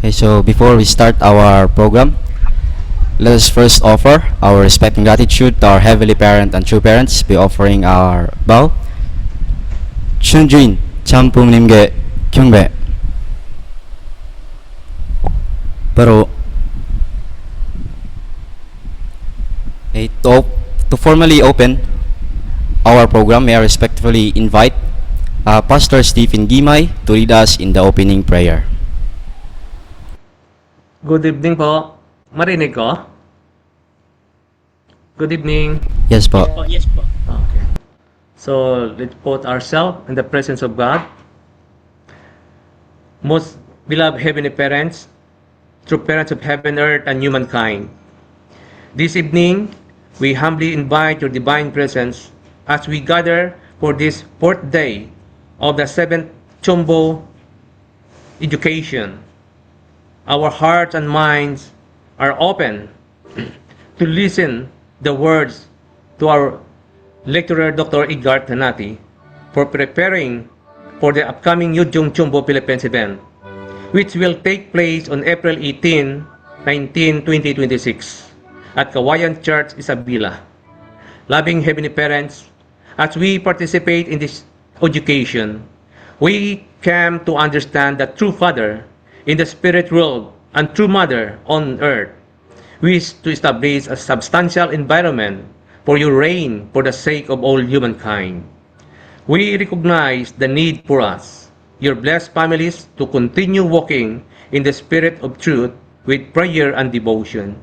Okay, so before we start our program, let us first offer our respect and gratitude to our Heavenly Parent and true parents by offering our bow. 춘주인 참부님께 경배. Pero to formally open our program, may I respectfully invite Pastor Stephen Gimay to lead us in the opening prayer. Good evening po. Marinig ko? Good evening. Yes po. Yes po. Okay. So, let's put ourselves in the presence of God. Most beloved Heavenly Parents, true parents of heaven, earth, and humankind. This evening, we humbly invite your divine presence as we gather for this fourth day of the 7th Chumbo education. Our hearts and minds are open to listen the words to our lecturer Dr. Edgar Tanati for preparing for the upcoming Yujong Chumbo Philippines event, which will take place on April 18, 19, 2026 at Kawayan Church, Isabela. Loving Heavenly Parents, as we participate in this education, we come to understand that true Father in the spirit world and true Mother on earth wish to establish a substantial environment for your reign for the sake of all humankind. We recognize the need for us, your blessed families, to continue walking in the spirit of truth with prayer and devotion,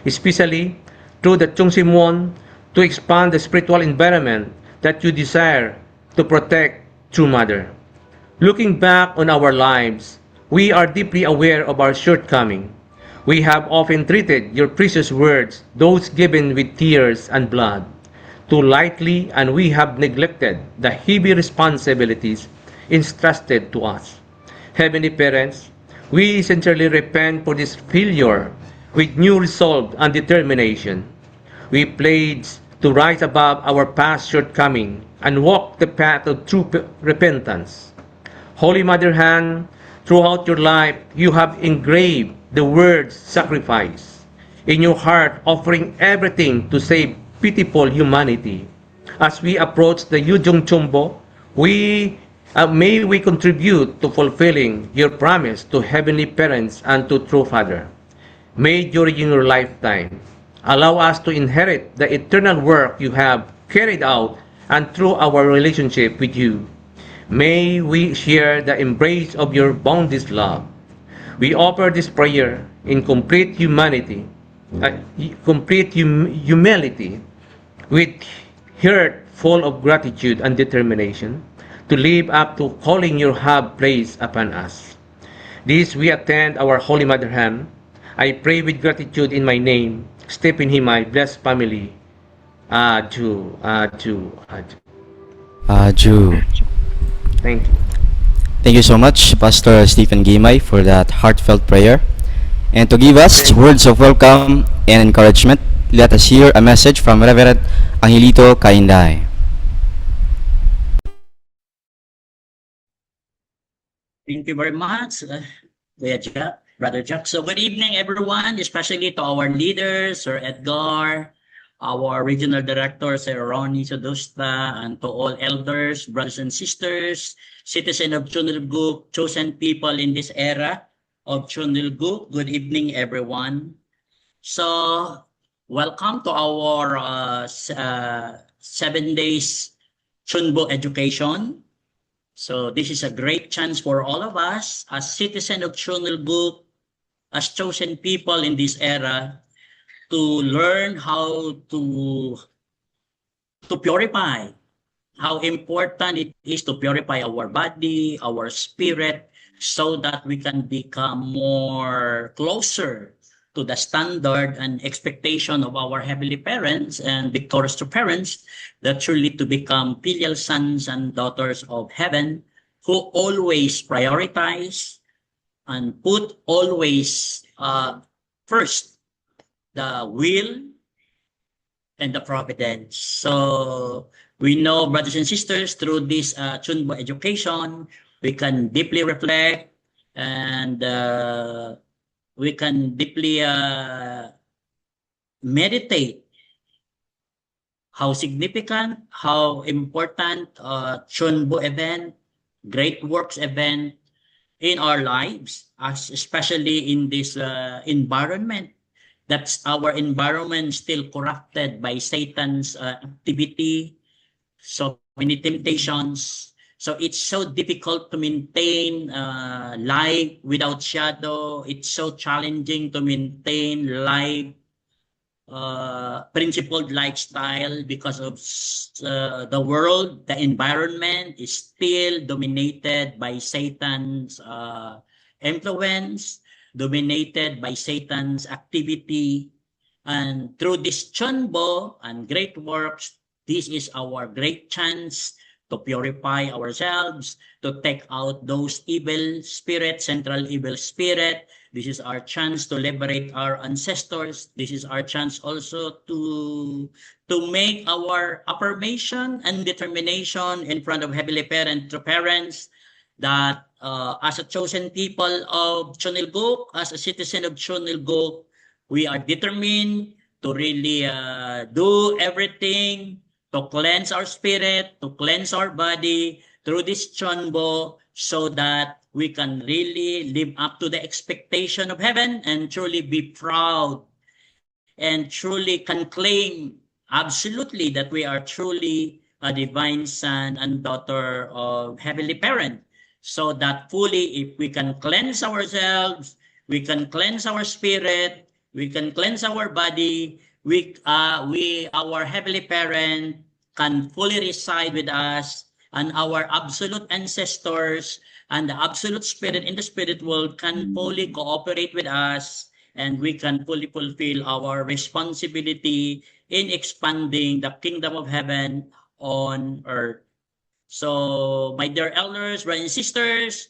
especially through the Chungsimwon, to expand the spiritual environment that you desire to protect, true Mother. Looking back on our lives, we are deeply aware of our shortcoming. We have often treated your precious words, those given with tears and blood, too lightly, and we have neglected the heavy responsibilities entrusted to us. Heavenly Parents, we sincerely repent for this failure with new resolve and determination. We pledge to rise above our past shortcoming and walk the path of true repentance. Holy Mother Han, throughout your life, you have engraved the words sacrifice in your heart, offering everything to save pitiful humanity. As we approach the Yujong Chumbo, may we contribute to fulfilling your promise to Heavenly Parents and to True Father. May during your lifetime allow us to inherit the eternal work you have carried out, and through our relationship with you, may we share the embrace of your boundless love. We offer this prayer in complete humility, with heart full of gratitude and determination to live up to calling you have placed upon us. This we attend our Holy Mother Han. I pray with gratitude in my name, Stephen Himay, blessed family. Aju. Thank you. Thank you so much, Pastor Stephen Gimay, for that heartfelt prayer. And to give us words of welcome and encouragement, let us hear a message from Reverend Angelito Kainday. Thank you very much, Kuya Jack, Brother Jack. So good evening, everyone, especially to our leaders, Sir Edgar, our regional director, Sir Ronnie Sodusta, and to all elders, brothers and sisters, citizens of Chunilguk, chosen people in this era of Chunilguk. Good evening, everyone. So, welcome to our 7 days Chunbo education. So, this is a great chance for all of us as citizens of Chunilguk, as chosen people in this era, to learn how to purify, how important it is to purify our body, our spirit, so that we can become more closer to the standard and expectation of our heavenly parents and victorious to parents, that truly to become filial sons and daughters of heaven, who always prioritize and put always first the will and the providence. So we know, brothers and sisters, through this Chunbo education, we can deeply reflect and we can deeply meditate how significant, how important Chunbo event, Great Works event in our lives, as especially in this environment. That's our environment still corrupted by Satan's activity, so many temptations. So it's so difficult to maintain life without shadow. It's so challenging to maintain life principled lifestyle because of the world, the environment is still dominated by Satan's influence, dominated by Satan's activity. And through this Chunbo and great works, this is our great chance to purify ourselves, to take out those evil spirits, central evil spirit. This is our chance to liberate our ancestors. This is our chance also to make our affirmation and determination in front of Heavenly Parent, true parents, that as a chosen people of Chonilguk, as a citizen of Chonilguk, we are determined to really do everything to cleanse our spirit, to cleanse our body through this Chonbo, so that we can really live up to the expectation of heaven and truly be proud and truly can claim absolutely that we are truly a divine son and daughter of Heavenly Parent. So that fully, if we can cleanse ourselves, we can cleanse our spirit, we can cleanse our body, our Heavenly Parent can fully reside with us, and our absolute ancestors and the absolute spirit in the spirit world can fully cooperate with us, and we can fully fulfill our responsibility in expanding the kingdom of heaven on earth. So, my dear elders, brothers and sisters,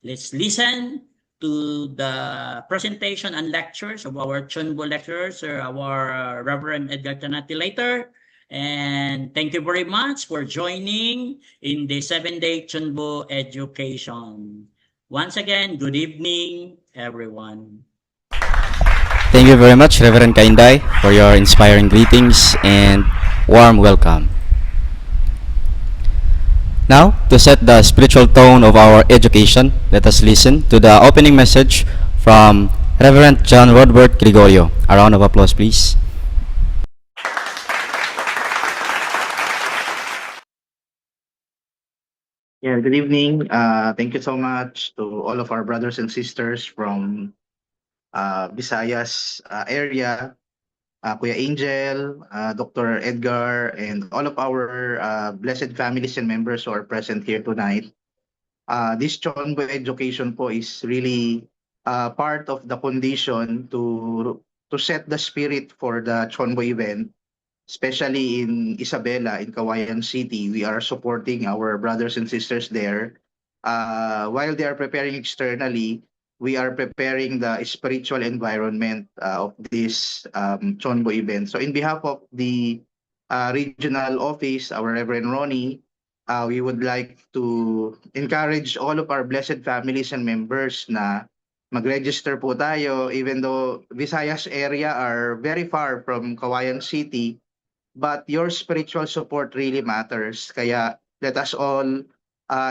let's listen to the presentation and lectures of our Chunbo lecturers, our Reverend Edgar Tanati later. And thank you very much for joining in the 7-day Chunbo education. Once again, good evening, everyone. Thank you very much, Reverend Kainday, for your inspiring greetings and warm welcome. Now, to set the spiritual tone of our education, let us listen to the opening message from Reverend John Rodbert Gregorio. A round of applause, please. Yeah, good evening. Thank you so much to all of our brothers and sisters from Visayas area, Kuya Angel, Dr. Edgar, and all of our blessed families and members who are present here tonight. This Chonbo education po is really part of the condition to set the spirit for the Chonbo event, especially in Isabela, in Cauayan City. We are supporting our brothers and sisters there. While they are preparing externally, we are preparing the spiritual environment of this Chonbo event. So in behalf of the regional office, our Reverend Ronnie, we would like to encourage all of our blessed families and members na mag-register po tayo, even though Visayas area are very far from Cauayan City, but your spiritual support really matters. Kaya let us all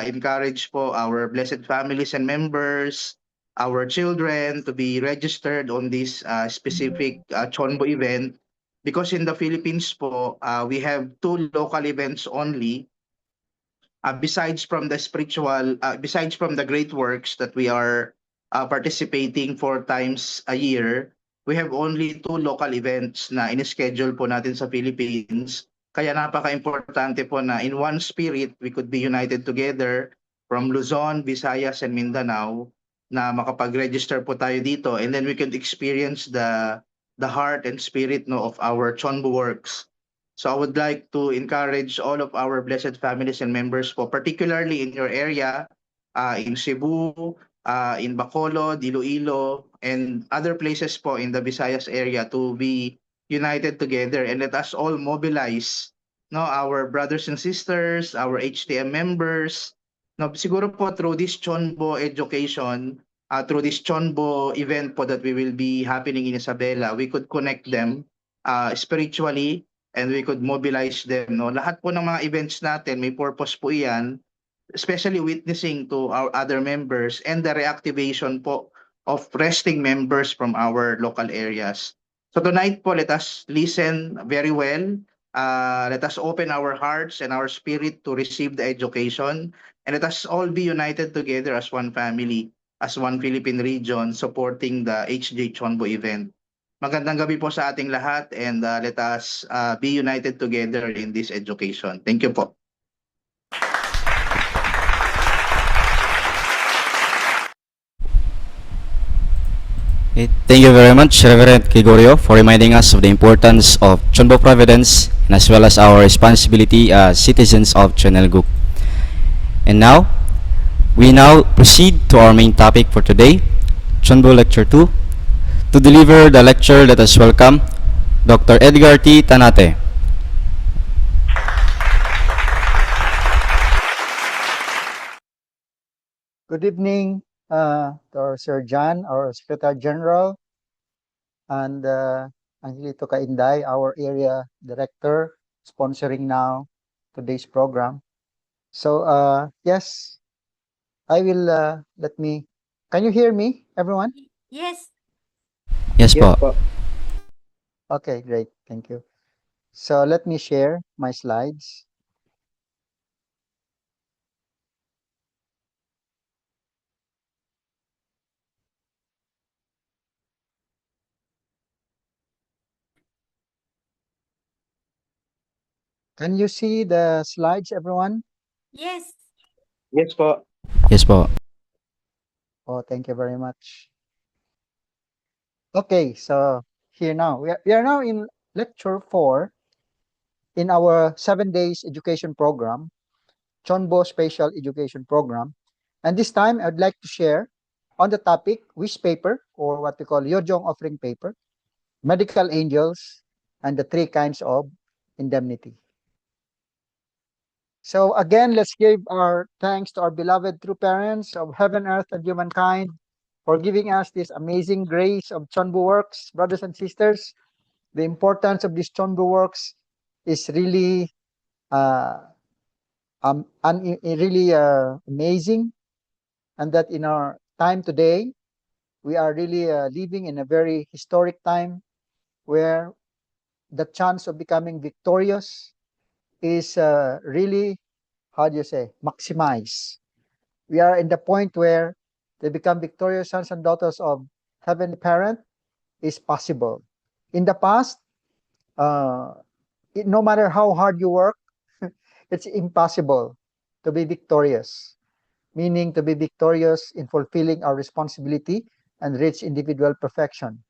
encourage po our blessed families and members, our children to be registered on this specific Chonbo event, because in the Philippines po, we have 2 local events only. Besides from the great works that we are participating 4 times a year, we have only 2 local events na in-schedule po natin sa Philippines. Kaya napaka-importante po na in one spirit, we could be united together from Luzon, Visayas, and Mindanao, na makapag-register po tayo dito, and then we could experience the heart and spirit of our Chonbo works. So I would like to encourage all of our blessed families and members po, particularly in your area, in Cebu, in Bacolod, Iloilo, and other places po in the Visayas area, to be united together, and let us all mobilize our brothers and sisters, our HTM members. Siguro po through this Chonbo education, through this Chonbo event po that we will be happening in Isabela, we could connect them spiritually and we could mobilize them. No? Lahat po ng mga events natin, may purpose po iyan, especially witnessing to our other members and the reactivation po of resting members from our local areas. So tonight po, let us listen very well. Let us open our hearts and our spirit to receive the education. And let us all be united together as one family, as one Philippine region, supporting the HJ Chonbo event. Magandang gabi po sa ating lahat and let us be united together in this education. Thank you po. Okay, thank you very much, Reverend Gregorio, for reminding us of the importance of Chonbo Providence and as well as our responsibility as citizens of Chonelguk. And now, we now proceed to our main topic for today, Chonbo Lecture 2. To deliver the lecture, let us welcome Dr. Edgar T. Tanate. Good evening to our Sir John, our Secretary General, and Angelito Kainday, our area director, sponsoring now today's program. So, yes, I will can you hear me, everyone? Yes. Yes po. Okay, great. Thank you. So, let me share my slides. Can you see the slides, everyone? Yes. Yes po. Yes po. Oh, thank you very much. Okay, so here now. We are now in lecture 4 in our 7 days education program, Chonbo Special Education Program. And this time, I'd like to share on the topic, wish paper, or what we call Yojong offering paper, medical angels, and the 3 kinds of indemnity. So again, let's give our thanks to our beloved true parents of heaven, earth, and humankind for giving us this amazing grace of Chonbo Works, brothers and sisters. The importance of this Chonbo Works is really really amazing, and that in our time today, we are really living in a very historic time where the chance of becoming victorious is really, how do you say, maximized. We are in the point where they become victorious sons and daughters of Heavenly Parent is possible. In the past, no matter how hard you work, it's impossible to be victorious, meaning to be victorious in fulfilling our responsibility and reach individual perfection.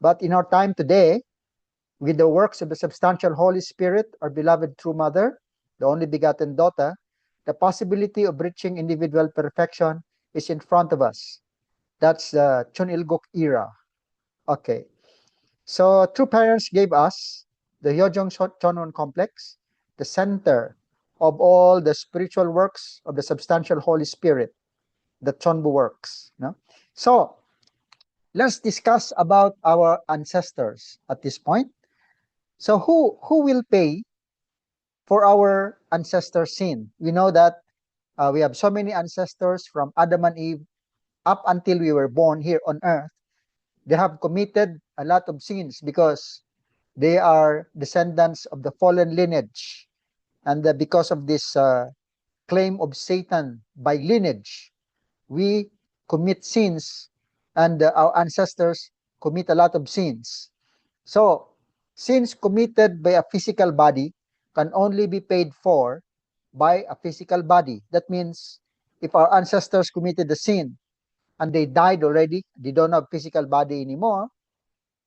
But in our time today, with the works of the substantial Holy Spirit, our beloved true mother, the only begotten daughter, the possibility of reaching individual perfection is in front of us. That's the Chonilguk era. Okay. So true parents gave us the Hyojong Chonon complex, the center of all the spiritual works of the substantial Holy Spirit, the Chonbu works. No? So let's discuss about our ancestors at this point. So who will pay for our ancestors' sin? We know that we have so many ancestors from Adam and Eve up until we were born here on earth. They have committed a lot of sins because they are descendants of the fallen lineage. And because of this claim of Satan by lineage, we commit sins, and our ancestors commit a lot of sins. So, sins committed by a physical body can only be paid for by a physical body. That means if our ancestors committed the sin and they died already, they don't have physical body anymore,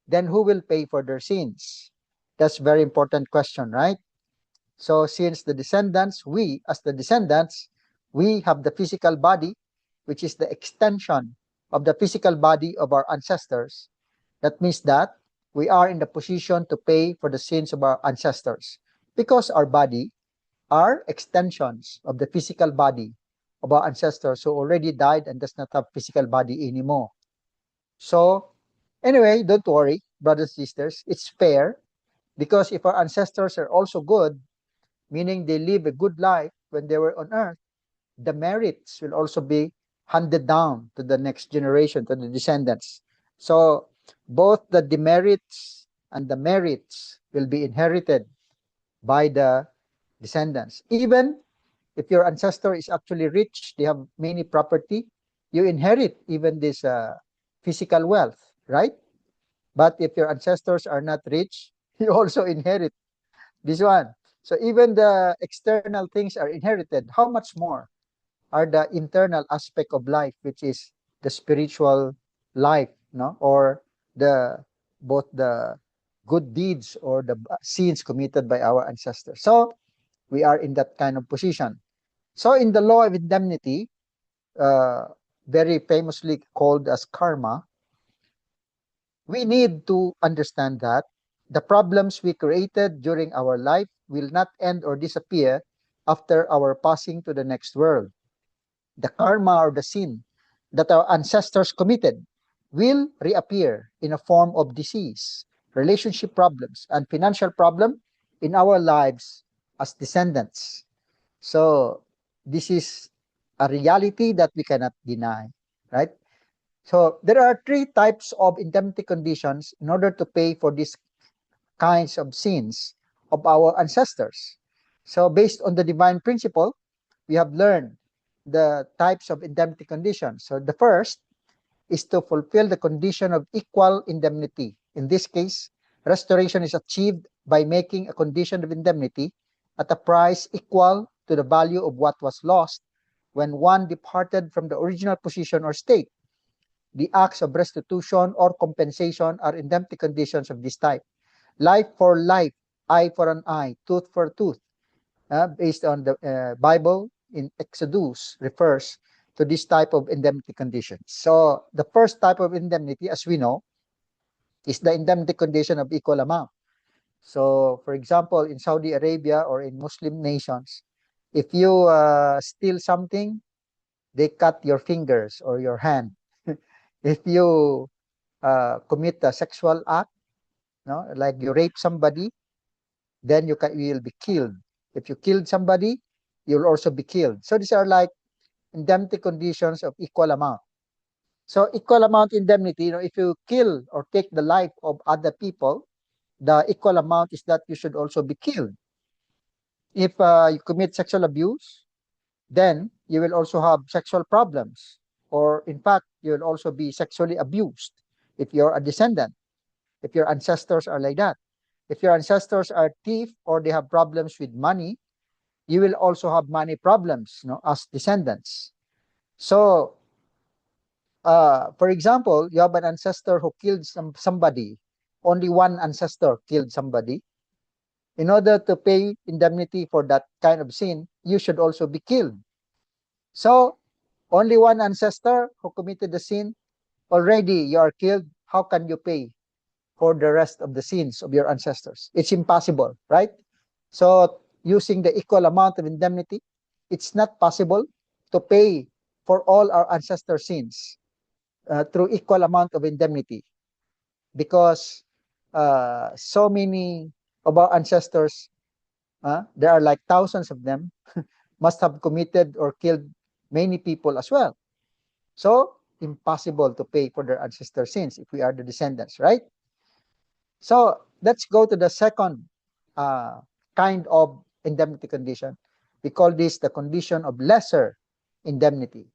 then who will pay for their sins? That's a very important question, right? So since the descendants, we as the descendants, we have the physical body, which is the extension of the physical body of our ancestors. That means that we are in the position to pay for the sins of our ancestors because our body are extensions of the physical body of our ancestors who already died and does not have physical body anymore. So anyway, don't worry, brothers and sisters, it's fair because if our ancestors are also good, meaning they live a good life when they were on earth, the merits will also be handed down to the next generation, to the descendants. So both the demerits and the merits will be inherited by the descendants. Even if your ancestor is actually rich, they have many property, you inherit even this physical wealth, right? But if your ancestors are not rich, you also inherit this one. So even the external things are inherited. How much more are the internal aspect of life, which is the spiritual life, no? Or the both the good deeds or the sins committed by our ancestors. So we are in that kind of position. So in the law of indemnity, uh, very famously called as karma, we need to understand that the problems we created during our life will not end or disappear after our passing to the next world. The karma or the sin that our ancestors committed will reappear in a form of disease, relationship problems, and financial problem in our lives as descendants. So this is a reality that we cannot deny, right? So there are three types of indemnity conditions in order to pay for these kinds of sins of our ancestors. So based on the divine principle, we have learned the types of indemnity conditions. So the first is to fulfill the condition of equal indemnity. In this case, restoration is achieved by making a condition of indemnity at a price equal to the value of what was lost when one departed from the original position or state. The acts of restitution or compensation are indemnity conditions of this type. Life for life, eye for an eye, tooth for tooth, based on the Bible in Exodus refers to this type of indemnity conditions. So the first type of indemnity, as we know, is the indemnity condition of equal amount. So for example, in Saudi Arabia or in Muslim nations, if you steal something, they cut your fingers or your hand. If you commit a sexual act, no, like you rape somebody, then you will be killed. If you killed somebody, you'll also be killed. So these are like indemnity conditions of equal amount. So equal amount indemnity, if you kill or take the life of other people, the equal amount is that you should also be killed. If you commit sexual abuse, then you will also have sexual problems. Or in fact, you will also be sexually abused if you're a descendant, if your ancestors are like that. If your ancestors are thief or they have problems with money, you will also have money problems, as descendants. So, for example, you have an ancestor who killed somebody. Only one ancestor killed somebody. In order to pay indemnity for that kind of sin, you should also be killed. So, only one ancestor who committed the sin, already you are killed. How can you pay for the rest of the sins of your ancestors? It's impossible, right? So, using the equal amount of indemnity, it's not possible to pay for all our ancestor sins through equal amount of indemnity because so many of our ancestors, there are like thousands of them, must have committed or killed many people as well. So, impossible to pay for their ancestor sins if we are the descendants, right? So, let's go to the second uh, kind of indemnity condition. We call this the condition of lesser indemnity.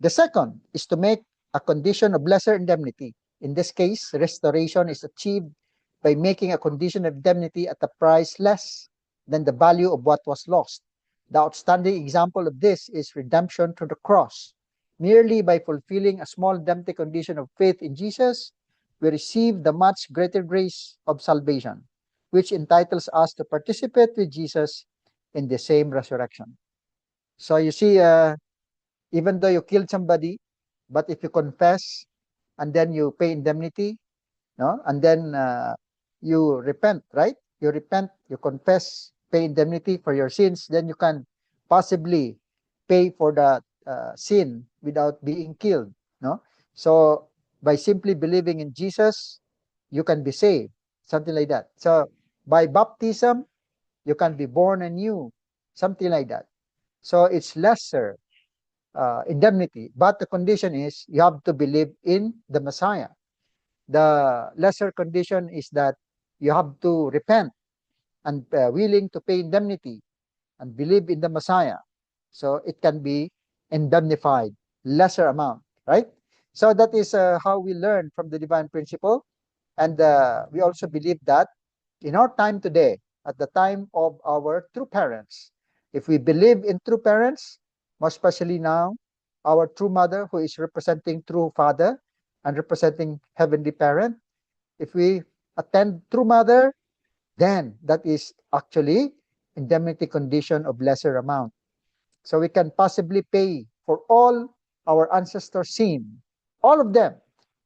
The second is to make a condition of lesser indemnity. In this case, restoration is achieved by making a condition of indemnity at a price less than the value of what was lost. The outstanding example of this is redemption through the cross. Merely by fulfilling a small indemnity condition of faith in Jesus, we receive the much greater grace of salvation, which entitles us to participate with Jesus in the same resurrection. So you see, even though you killed somebody, but if you confess and then you pay indemnity, no, and then you repent, right? You repent, you confess, pay indemnity for your sins, then you can possibly pay for that sin without being killed. No, so by simply believing in Jesus, you can be saved, something like that. So by baptism, you can be born anew, something like that. So it's lesser indemnity, but the condition is you have to believe in the Messiah. The lesser condition is that you have to repent and willing to pay indemnity and believe in the Messiah. So it can be indemnified, lesser amount, right? So that is how we learn from the divine principle. And we also believe that in our time today, at the time of our true parents, if we believe in true parents, most especially now, our true mother who is representing true father and representing heavenly parent, if we attend true mother, then that is actually indemnity condition of lesser amount. So we can possibly pay for all our ancestors' sin, all of them,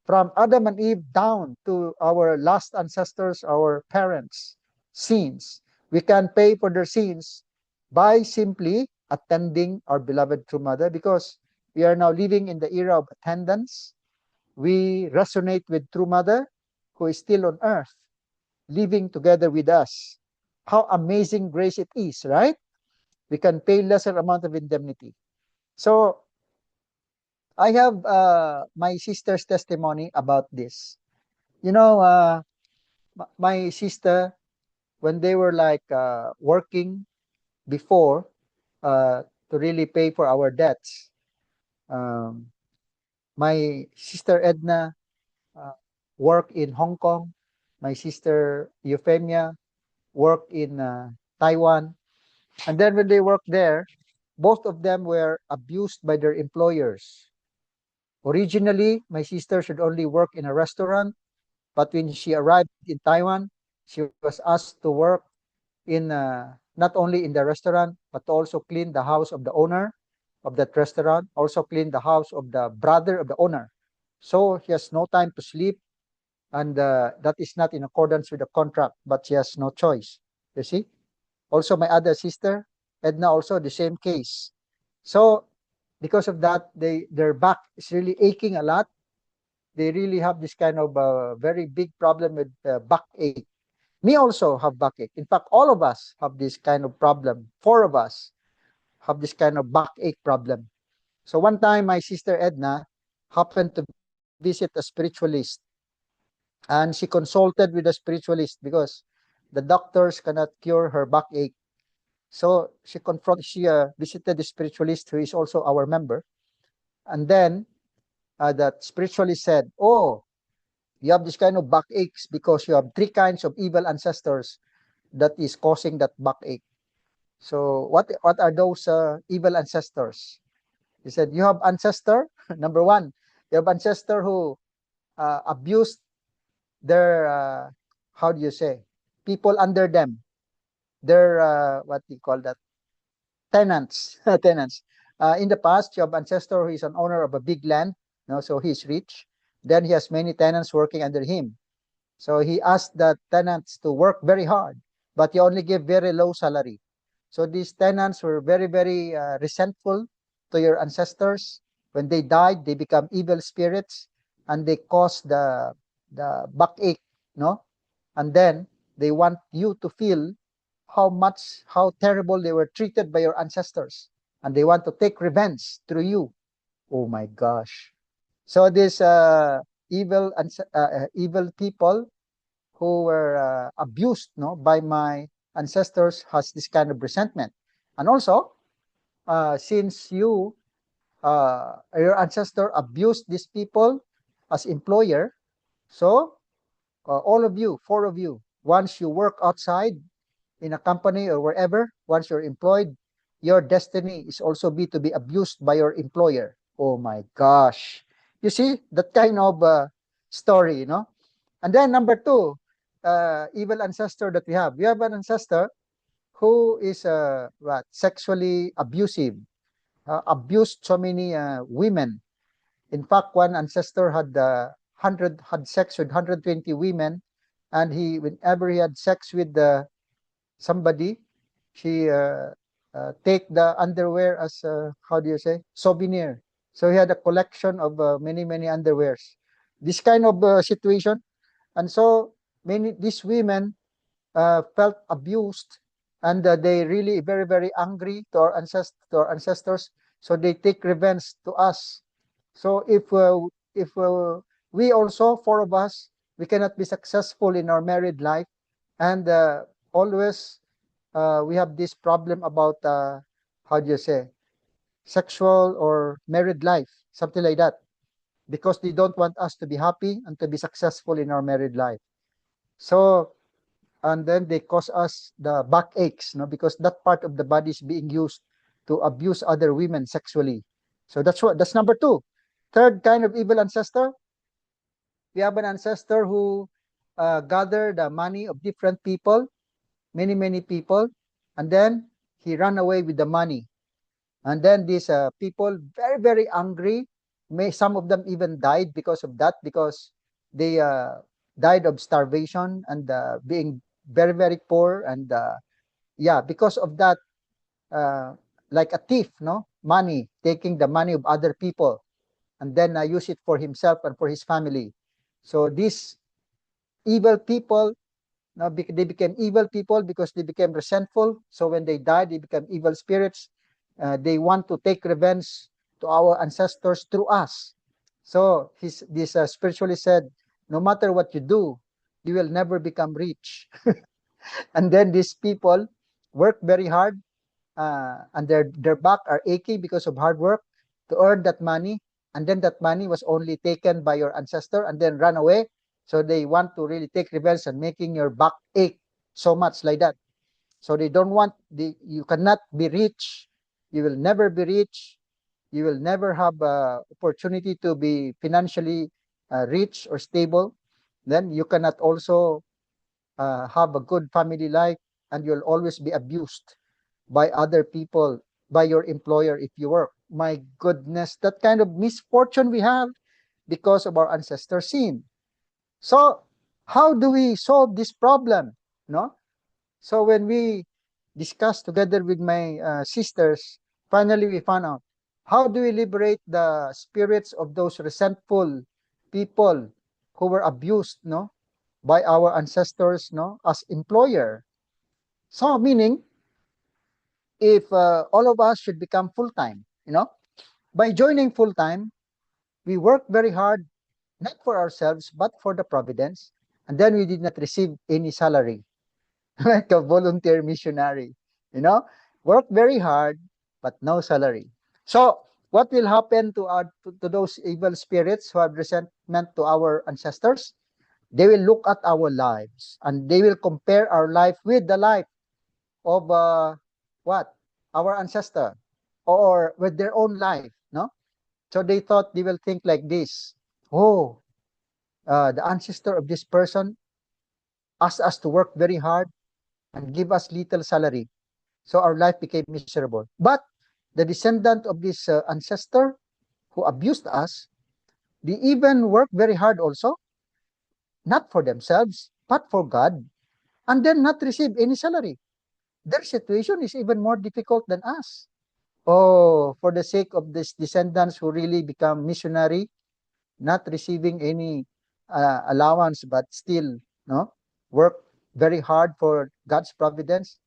from Adam and Eve down to our last ancestors, our parents' sins. We can pay for their sins by simply attending our beloved true mother, because we are now living in the era of attendance. We resonate with true mother who is still on earth, living together with us. How amazing grace it is, right? We can pay lesser amount of indemnity. So I have my sister's testimony about this. You know, my sister, when they were like working before to really pay for our debts, um, my sister Edna uh, worked in Hong Kong. My sister Euphemia worked in Taiwan. And then when they worked there, both of them were abused by their employers. Originally, my sister should only work in a restaurant, but when she arrived in Taiwan, she was asked to work in not only in the restaurant, but to also clean the house of the owner of that restaurant, also clean the house of the brother of the owner. So she has no time to sleep, and that is not in accordance with the contract, but she has no choice. You see? Also, my other sister, Edna, also the same case. So because of that, their back is really aching a lot. They really have this kind of very big problem with backache. Me also have backache. In fact, all of us have this kind of problem. Four of us have this kind of backache problem. So one time, my sister Edna happened to visit a spiritualist, and she consulted with a spiritualist because the doctors cannot cure her backache. So she visited the spiritualist who is also our member, and then that spiritualist said, "Oh, you have this kind of backaches because you have three kinds of evil ancestors that is causing that backache." So what are those evil ancestors? He said, you have ancestor number one, you have ancestor who abused their how do you say, people under them, their what do you call that, tenants. Tenants. In the past, you have ancestor who is an owner of a big land, so he's rich. Then he has many tenants working under him. So he asked the tenants to work very hard, but he only gave very low salary. So these tenants were very, very resentful to your ancestors. When they died, they become evil spirits, and they cause the backache, no? And then they want you to feel how terrible they were treated by your ancestors, and they want to take revenge through you. Oh my gosh! So this evil people who were abused, by my ancestors has this kind of resentment. And also, since your ancestor abused these people as employer, so all of you, four of you, once you work outside in a company or wherever, once you're employed, your destiny is also to be abused by your employer. Oh my gosh. You see that kind of story, And then number two, evil ancestor that we have. We have an ancestor who is sexually abusive, abused so many women. In fact, one ancestor had sex with 120 women, and whenever he had sex with somebody, she take the underwear as how do you say, souvenir. So he had a collection of many underwears. This kind of situation, and so many these women felt abused, and they really very angry to our ancestors. So they take revenge to us. So if we also, four of us, we cannot be successful in our married life, and always we have this problem about how do you say, sexual or married life, something like that, because they don't want us to be happy and to be successful in our married life. So and then they cause us the backaches, no, because that part of the body is being used to abuse other women sexually. So that's number two. Third kind of evil ancestor, we have an ancestor who gathered the money of different people, many people, and then he ran away with the money. And then these people very angry. Some of them even died because of that, because they died of starvation and being very poor, and yeah, because of that, uh, like a thief, no, money, taking the money of other people, and then use it for himself and for his family. So these evil people, now they became evil people because they became resentful. So when they died, they become evil spirits. They want to take revenge to our ancestors through us. So this spiritually said, no matter what you do, you will never become rich. And then these people work very hard, and their back are aching because of hard work to earn that money. And then that money was only taken by your ancestor and then run away. So they want to really take revenge and making your back ache so much like that. So they don't want you cannot be rich. You will never be rich. You will never have opportunity to be financially rich or stable. Then you cannot also have a good family life, and you'll always be abused by other people, by your employer if you work. My goodness, that kind of misfortune we have because of our ancestor sin. So how do we solve this problem? No? So when we discussed together with my sisters, finally we found out how do we liberate the spirits of those resentful people who were abused, no, by our ancestors, no, as employer. So meaning, if all of us should become full time, by joining full time, we work very hard, not for ourselves but for the providence, and then we did not receive any salary. Like a volunteer missionary, you know, work very hard, but no salary. So what will happen to those evil spirits who have resentment to our ancestors? They will look at our lives and they will compare our life with the life of what? Our ancestor, or with their own life, no? So they thought they will think like this. Oh, the ancestor of this person asked us to work very hard and give us little salary. So our life became miserable. But the descendant of this ancestor who abused us, they even work very hard also, not for themselves, but for God, and then not receive any salary. Their situation is even more difficult than us. Oh, for the sake of these descendants who really become missionary, not receiving any allowance, but still, no, work very hard for God's providence.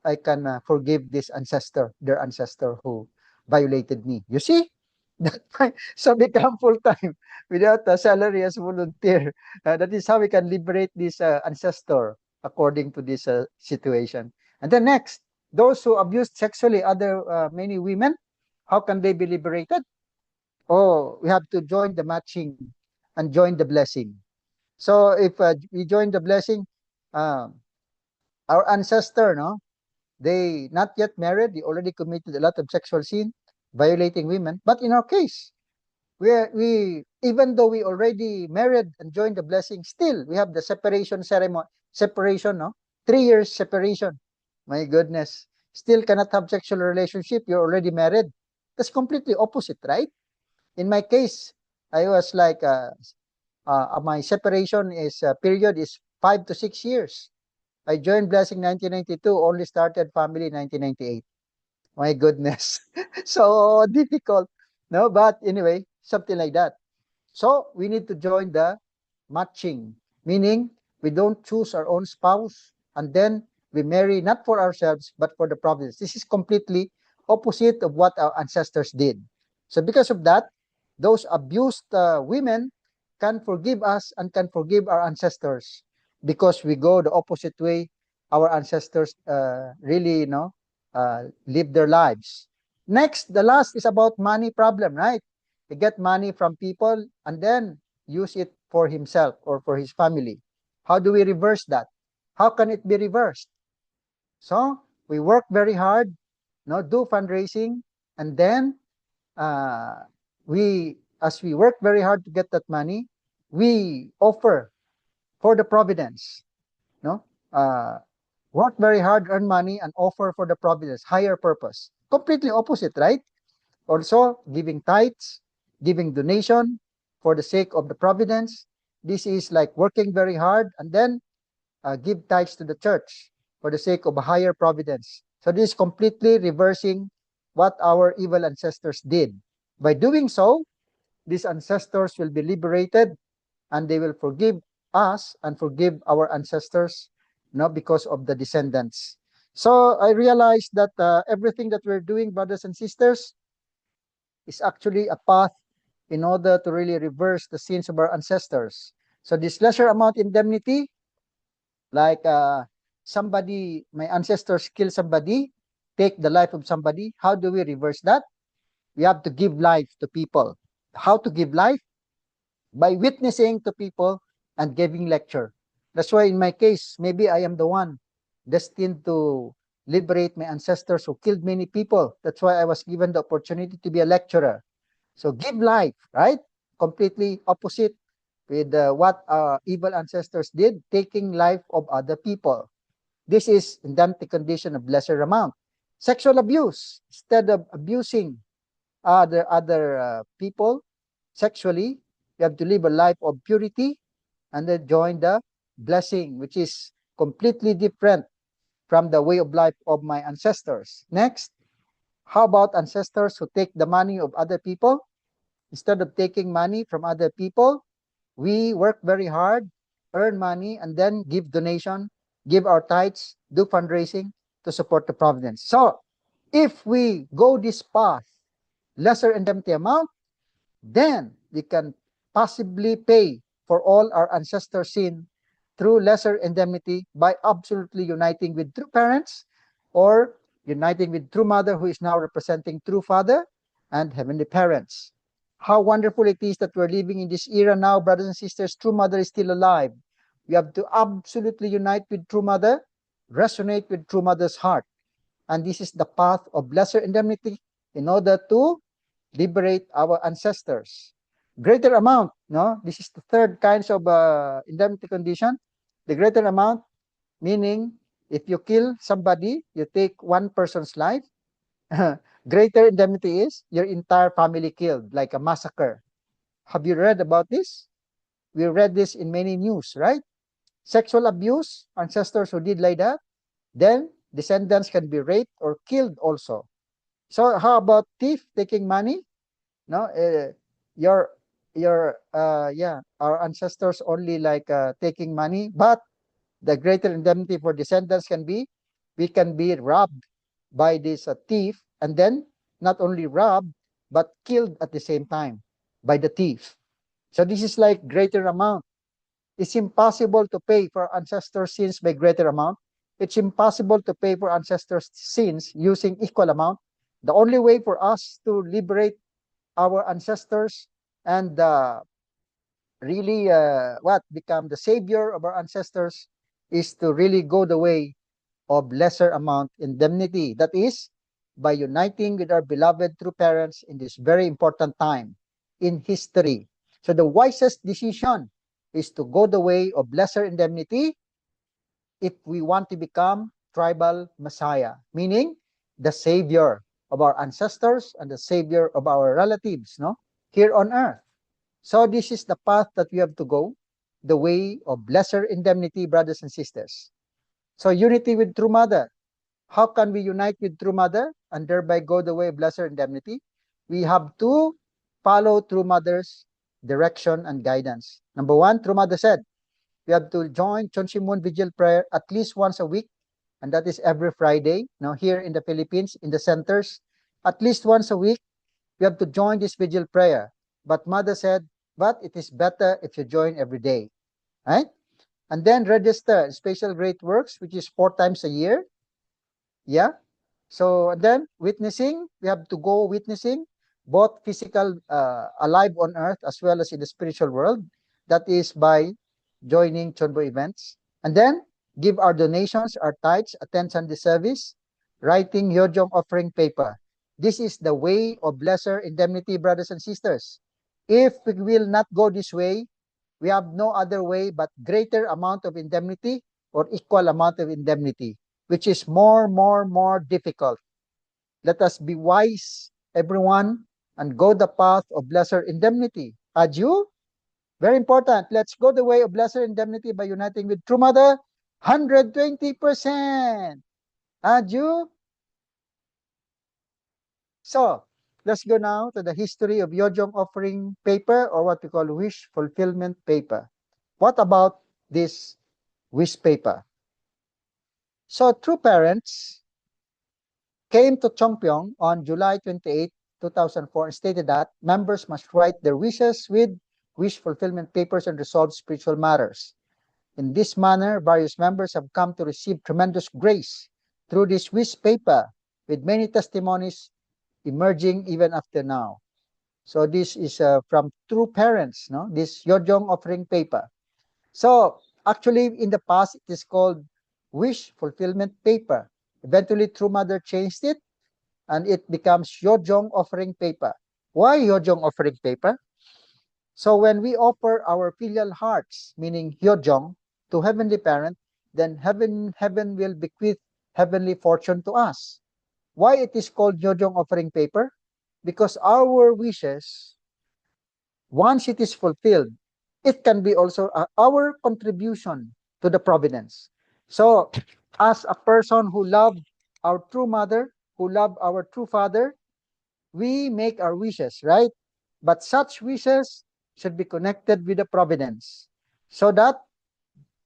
I can forgive this ancestor, their ancestor who violated me. You see, that so become full time without a salary as volunteer. That is how we can liberate this ancestor according to this situation. And then next, those who abused sexually other many women, how can they be liberated? Oh, we have to join the matching and join the blessing. So if we join the blessing, uh, our ancestor, no, they not yet married, they already committed a lot of sexual sin, violating women. But in our case, we even though we already married and joined the blessing, still we have the separation ceremony, separation, no, 3 years separation. My goodness, still cannot have sexual relationship. You're already married. That's completely opposite, right? In my case, I was like, my separation is period is 5 to 6 years. I joined Blessing 1992, only started family 1998. My goodness. So difficult. No, but anyway, something like that. So we need to join the matching, meaning we don't choose our own spouse and then we marry not for ourselves but for the providence. This is completely opposite of what our ancestors did. So because of that, those abused women can forgive us and can forgive our ancestors because we go the opposite way our ancestors really, live their lives. Next, the last is about money problem, right? He get money from people and then use it for himself or for his family. How do we reverse that? How can it be reversed? So we work very hard, do fundraising, and then uh, as we work very hard to get that money, we offer for the providence. No, uh, work very hard, earn money, and offer for the providence, higher purpose. Completely opposite, right? Also, giving tithes, giving donation for the sake of the providence. This is like working very hard and then give tithes to the church for the sake of a higher providence. So this is completely reversing what our evil ancestors did. By doing so, these ancestors will be liberated and they will forgive us and forgive our ancestors, because of the descendants. So I realized that everything that we're doing, brothers and sisters, is actually a path in order to really reverse the sins of our ancestors. So this lesser amount indemnity, like my ancestors kill somebody, take the life of somebody, how do we reverse that? We have to give life to people. How to give life? By witnessing to people and giving lecture. That's why in my case, maybe I am the one destined to liberate my ancestors who killed many people. That's why I was given the opportunity to be a lecturer. So give life, right? Completely opposite with what our evil ancestors did, taking life of other people. This is indemnity condition of lesser amount. Sexual abuse, instead of abusing other people sexually, you have to live a life of purity and then join the blessing, which is completely different from the way of life of my ancestors. Next, how about ancestors who take the money of other people? Instead of taking money from other people, we work very hard, earn money, and then give donation, give our tithes, do fundraising to support the providence. So if we go this path, lesser indemnity amount, then we can possibly pay for all our ancestors' sin through lesser indemnity by absolutely uniting with true parents or uniting with true mother who is now representing true father and heavenly parents. How wonderful it is that we're living in this era now, brothers and sisters. True mother is still alive. We have to absolutely unite with true mother, resonate with true mother's heart. And this is the path of lesser indemnity in order to liberate our ancestors. Greater amount, no? This is the third kinds of indemnity condition. The greater amount, meaning if you kill somebody, you take one person's life. Greater indemnity is your entire family killed, like a massacre. Have you read about this? We read this in many news, right? Sexual abuse, ancestors who did like that, then descendants can be raped or killed also. So how about thief taking money? No, your our ancestors only like taking money, but the greater indemnity for descendants can be we can be robbed by this thief and then not only robbed but killed at the same time by the thief. So this is like greater amount. It's impossible to pay for ancestors' sins by greater amount. It's impossible to pay for ancestors' sins using equal amount. The only way for us to liberate our ancestors and really become the savior of our ancestors is to really go the way of lesser amount indemnity. That is by uniting with our beloved true parents in this very important time in history. So the wisest decision is to go the way of lesser indemnity if we want to become tribal messiah, meaning the savior of our ancestors and the savior of our relatives, here on earth. So this is the path that we have to go, the way of lesser indemnity, brothers and sisters. So unity with true mother. how can we unite with True Mother and thereby go the way of lesser indemnity? We have to follow True Mother's direction and guidance. Number one, True Mother said, we have to join Chonshimon Vigil Prayer at least once a week, and that is every Friday. Now, here in the Philippines, in the centers, at least once a week, we have to join this vigil prayer. But Mother said, but it is better if you join every day, right? And then register Special Great Works, which is 4 times a year. Yeah. So then witnessing, we have to go witnessing, both physical, alive on earth as well as in the spiritual world. That is by joining Chonbo events. And then give our donations, our tithes, attend Sunday service, writing Hyojong offering paper. This is the way of lesser indemnity, brothers and sisters. If we will not go this way, we have no other way but greater amount of indemnity or equal amount of indemnity, which is more difficult. Let us be wise, everyone, and go the path of lesser indemnity. Adieu. Very important. Let's go the way of lesser indemnity by uniting with True Mother. 120%. Adieu. So, let's go now to the history of Yojong offering paper, or what we call wish fulfillment paper. What about this wish paper? So, true parents came to Chongpyong on July 28, 2004 and stated that members must write their wishes with wish fulfillment papers and resolve spiritual matters. In this manner, various members have come to receive tremendous grace through this wish paper, with many testimonies emerging even after now. So this is from true parents, no? This Yojong offering paper. So actually, in the past, it is called wish fulfillment paper. Eventually, True Mother changed it, and it becomes Yojong offering paper. Why Yojong offering paper? So when we offer our filial hearts, meaning Hyojong, to Heavenly Parent, then heaven will bequeath heavenly fortune to us. Why it is called Hyojong offering paper? Because our wishes, once it is fulfilled, it can be also our contribution to the providence. So as a person who loved our true mother, who loved our true father, we make our wishes, right? But such wishes should be connected with the providence, so that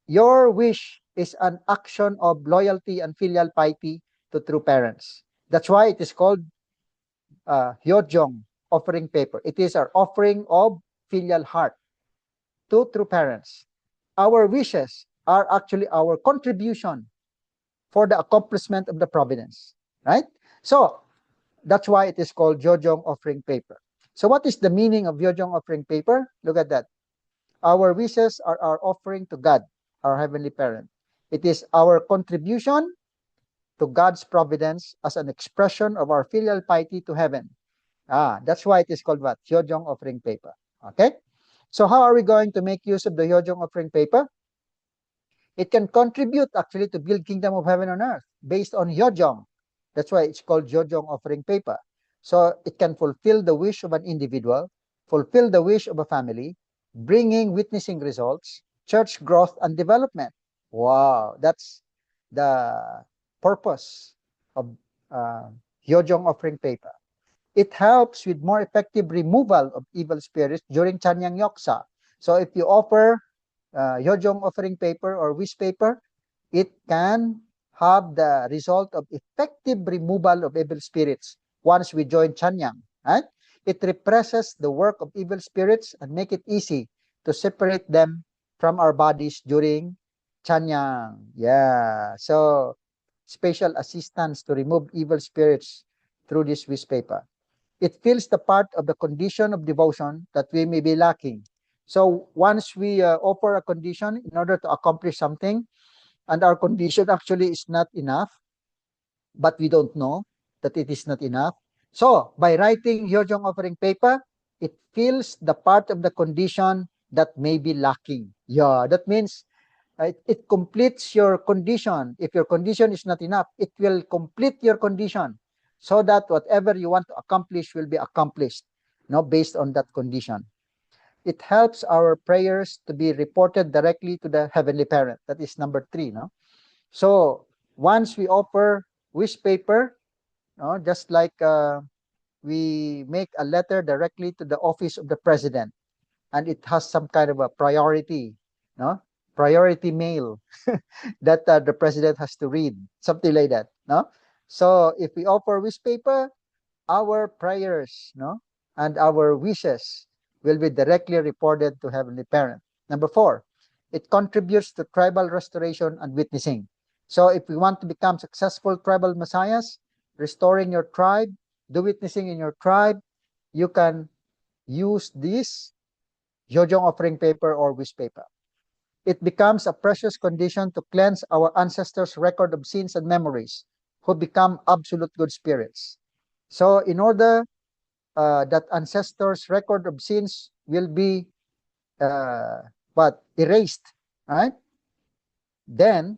your wish is an action of loyalty and filial piety to true parents. That's why it is called Hyojong offering paper. It is our offering of filial heart to true parents. Our wishes are actually our contribution for the accomplishment of the providence, right? So that's why it is called Hyojong offering paper. So what is the meaning of Hyojong offering paper? Look at that. Our wishes are our offering to God, our Heavenly Parent. It is our contribution to God's providence as an expression of our filial piety to heaven. That's why it is called what? Hyojong offering paper. Okay? So how are we going to make use of the Hyojong offering paper? It can contribute actually to build kingdom of heaven on earth based on Hyojong. That's why it's called Hyojong offering paper. So it can fulfill the wish of an individual, fulfill the wish of a family, bringing witnessing results, church growth and development. Wow, that's the purpose of Hyojong offering paper. It helps with more effective removal of evil spirits during Chanyang Yoksa. So if you offer Hyojong offering paper or wish paper, it can have the result of effective removal of evil spirits once we join Chanyang. Right? It represses the work of evil spirits and make it easy to separate them from our bodies during Chanyang. Yeah. So special assistance to remove evil spirits through this wish paper. It fills the part of the condition of devotion that we may be lacking. So once we offer a condition in order to accomplish something, and our condition actually is not enough, but we don't know that it is not enough. So by writing Hyojong offering paper, it fills the part of the condition that may be lacking. Yeah, that means it completes your condition. If your condition is not enough, it will complete your condition, so that whatever you want to accomplish will be accomplished, based on that condition. It helps our prayers to be reported directly to the Heavenly Parent. That is number 3, no? So once we offer wish paper, no? Just like we make a letter directly to the office of the president, and it has some kind of a priority, no? Priority mail that the president has to read, something like that, no? So if we offer wish paper, our prayers, no, and our wishes will be directly reported to Heavenly Parent. Number 4, it contributes to tribal restoration and witnessing. So if we want to become successful tribal messiahs, restoring your tribe, do witnessing in your tribe, you can use this Yojong offering paper or wish paper. It becomes a precious condition to cleanse our ancestors' record of sins and memories, who become absolute good spirits. So in order that ancestors' record of sins will be erased, right? Then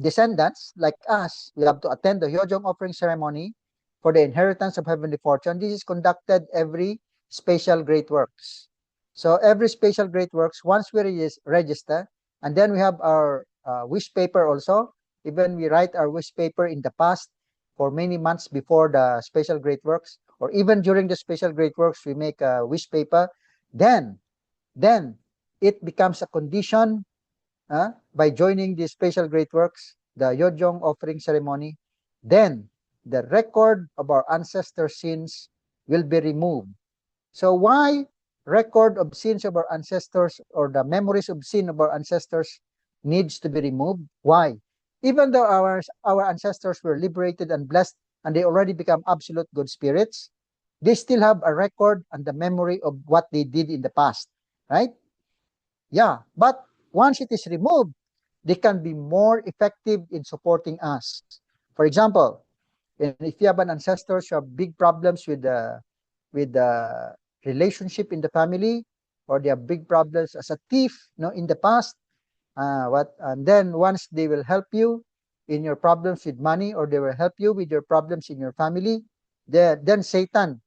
descendants like us, we have to attend the Hyojong offering ceremony for the inheritance of heavenly fortune. This is conducted every special great works. So every special great works, once we register, and then we have our wish paper also. Even we write our wish paper in the past for many months before the special great works, or even during the special great works, we make a wish paper. Then it becomes a condition by joining the special great works, the Yojong offering ceremony. Then the record of our ancestors' sins will be removed. So why record of sins of our ancestors, or the memories of sin of our ancestors, needs to be removed? Why? Even though our ancestors were liberated and blessed and they already become absolute good spirits, they still have a record and the memory of what they did in the past, right? Yeah, but once it is removed, they can be more effective in supporting us. For example, if you have an ancestor who have big problems with the relationship in the family, or they have big problems as a thief, in the past, and then once they will help you in your problems with money, or they will help you with your problems in your family, then Satan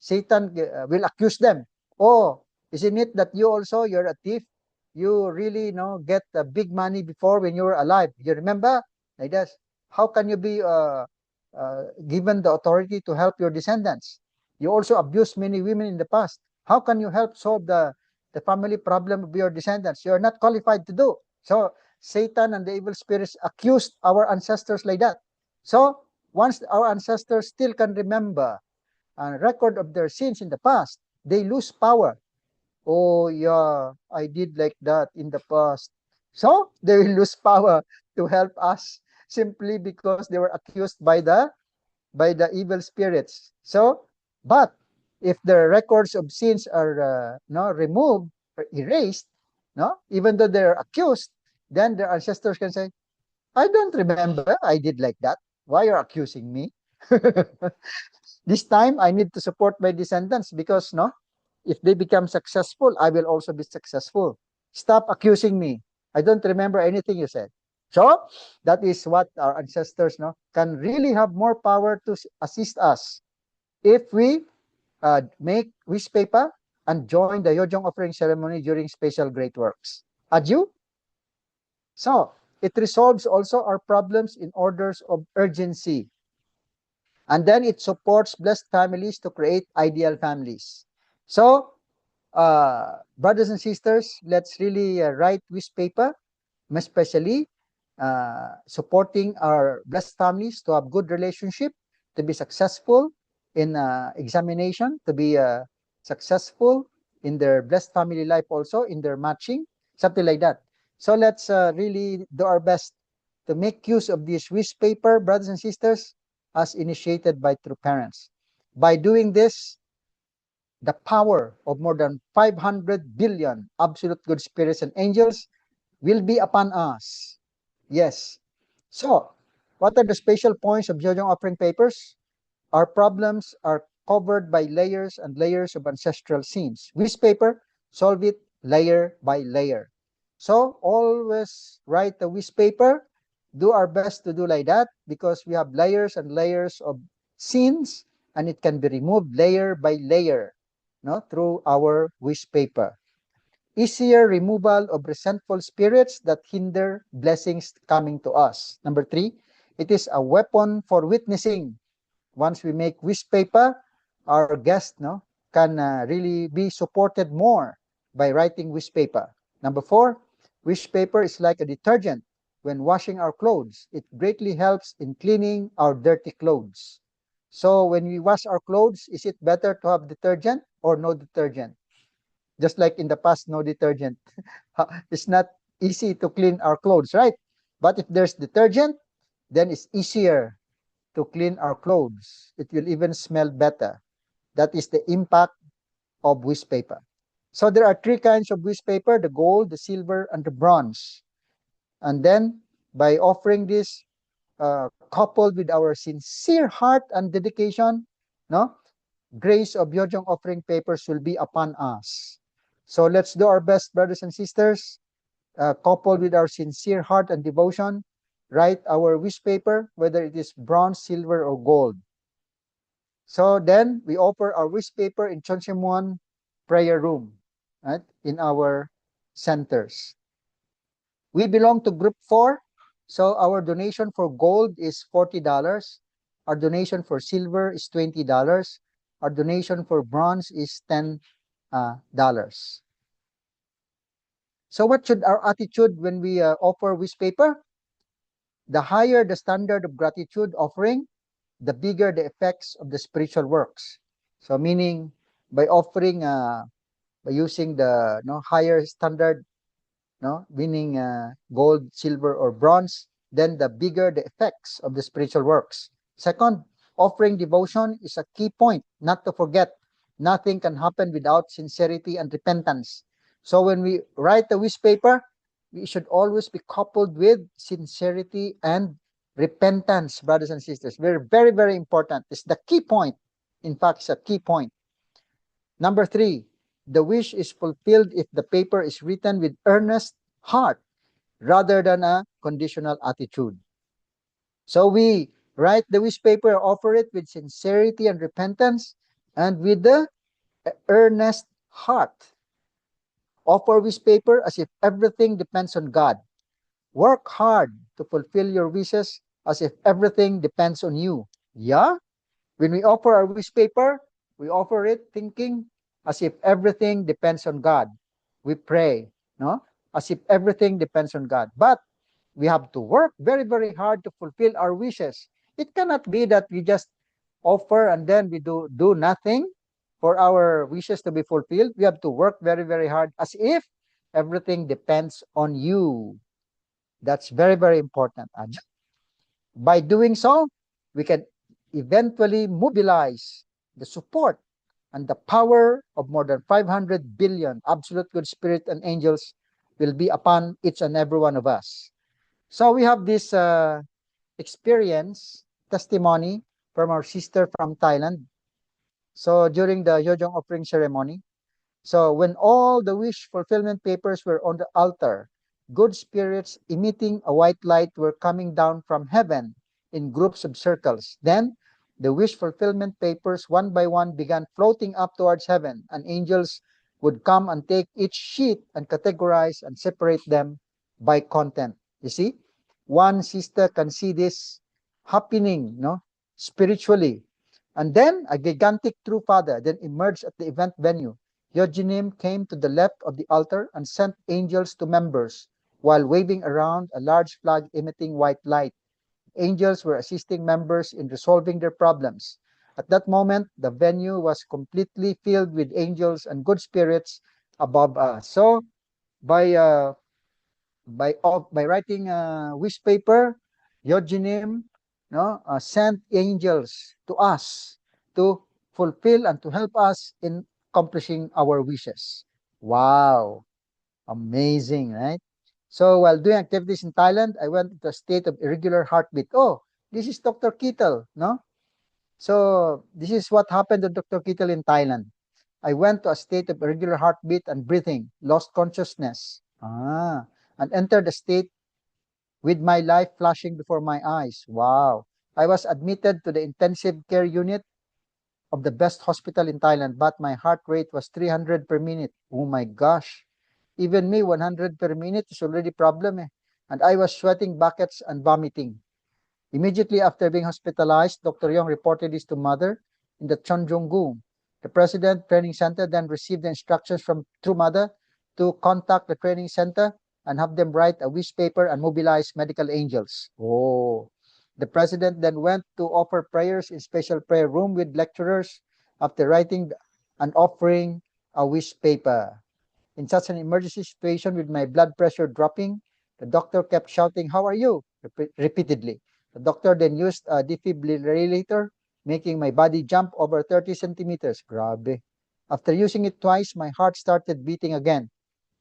will accuse them. Oh, isn't it that you're a thief? You really get big money before when you were alive. You remember? Like that. How can you be given the authority to help your descendants? You also abused many women in the past. How can you help solve the family problem of your descendants? You are not qualified to do. So Satan and the evil spirits accused our ancestors like that. So once our ancestors still can remember a record of their sins in the past, they lose power. Oh yeah, I did like that in the past. So they will lose power to help us, simply because they were accused by the evil spirits. So, but if the records of sins are removed or erased, even though they're accused, then their ancestors can say, I don't remember I did like that. Why are you accusing me? This time I need to support my descendants, because if they become successful, I will also be successful. Stop accusing me. I don't remember anything you said. So that is what our ancestors can really have more power to assist us if we make wish paper and join the Yojong offering ceremony during special great works. Adju? So it resolves also our problems in orders of urgency. And then it supports blessed families to create ideal families. So, brothers and sisters, let's really write wish paper, especially supporting our blessed families to have good relationship, to be successful in examination, to be successful in their blessed family life, also in their matching, something like that. So let's really do our best to make use of this wish paper, brothers and sisters, as initiated by true parents. By doing this, the power of more than 500 billion absolute good spirits and angels will be upon us. Yes. So, what are the special points of Yojong offering papers? Our problems are covered by layers and layers of ancestral sins. Wish paper, solve it layer by layer. So, always write the wish paper. Do our best to do like that, because we have layers and layers of sins, and it can be removed layer by layer through our wish paper. Easier removal of resentful spirits that hinder blessings coming to us. Number 3, It is a weapon for witnessing. Once we make wish paper, our guest can really be supported more by writing wish paper. Number 4, wish paper is like a detergent. When washing our clothes, it greatly helps in cleaning our dirty clothes. So when we wash our clothes, is it better to have detergent or no detergent? Just like in the past, no detergent. It's not easy to clean our clothes, right? But if there's detergent, then it's easier to clean our clothes. It will even smell better. That is the impact of wish paper. So there are 3 kinds of wish paper: the gold, the silver, and the bronze. And then by offering this, coupled with our sincere heart and dedication, no, grace of Yojong offering papers will be upon us. So let's do our best, brothers and sisters, coupled with our sincere heart and devotion, write our wish paper, whether it is bronze, silver, or gold. So then we offer our wish paper in Chonsimuan prayer room, right, in our centers. We belong to group 4, so our donation for gold is $40. Our donation for silver is $20. Our donation for bronze is $10. So what should our attitude when we offer wish paper? The higher the standard of gratitude offering, the bigger the effects of the spiritual works. So meaning by offering, by using the higher standard, meaning gold, silver, or bronze, then the bigger the effects of the spiritual works. Second, offering devotion is a key point, not to forget. Nothing can happen without sincerity and repentance. So when we write the wish paper, we should always be coupled with sincerity and repentance, brothers and sisters. Very, very, very important. It's the key point. In fact, it's a key point. Number 3, the wish is fulfilled if the paper is written with earnest heart rather than a conditional attitude. So we write the wish paper, offer it with sincerity and repentance, and with the earnest heart. Offer wish paper as if everything depends on God. Work hard to fulfill your wishes as if everything depends on you. Yeah? When we offer our wish paper, we offer it thinking as if everything depends on God. We pray, as if everything depends on God. But we have to work very, very hard to fulfill our wishes. It cannot be that we just offer and then we do nothing for our wishes to be fulfilled. We have to work very, very hard as if everything depends on you. That's very, very important. By doing so, we can eventually mobilize the support and the power of more than 500 billion absolute good spirit and angels will be upon each and every one of us. So we have this experience, testimony from our sister from Thailand. So during the Yojong offering ceremony, so when all the wish fulfillment papers were on the altar, good spirits emitting a white light were coming down from heaven in groups of circles. Then the wish fulfillment papers one by one began floating up towards heaven, and angels would come and take each sheet and categorize and separate them by content. You see, one sister can see this happening, spiritually. And then a gigantic true father then emerged at the event venue. Yojinim came to the left of the altar and sent angels to members while waving around a large flag emitting white light. Angels were assisting members in resolving their problems. At that moment, the venue was completely filled with angels and good spirits above us. So, by writing a wish paper, Yojinim sent angels to us to fulfill and to help us in accomplishing our wishes. Wow, amazing, right? So while doing activities in Thailand, I went into a state of irregular heartbeat. Oh, this is Dr. Kittel, no? So this is what happened to Dr. Kittel in Thailand. I went to a state of irregular heartbeat and breathing, lost consciousness, and entered a state with my life flashing before my eyes. Wow. I was admitted to the intensive care unit of the best hospital in Thailand, but my heart rate was 300 per minute. Oh my gosh. Even me, 100 per minute is already problem. And I was sweating buckets and vomiting. Immediately after being hospitalized, Dr. Yong reported this to mother in the Chonjonggu. The President Training Center then received the instructions from True Mother to contact the training center and have them write a wish paper and mobilize medical angels. Oh. The President then went to offer prayers in special prayer room with lecturers after writing and offering a wish paper. In such an emergency situation with my blood pressure dropping, the doctor kept shouting, "How are you?" Repeatedly. The doctor then used a defibrillator, making my body jump over 30 centimeters. Grabe. After using it twice, my heart started beating again.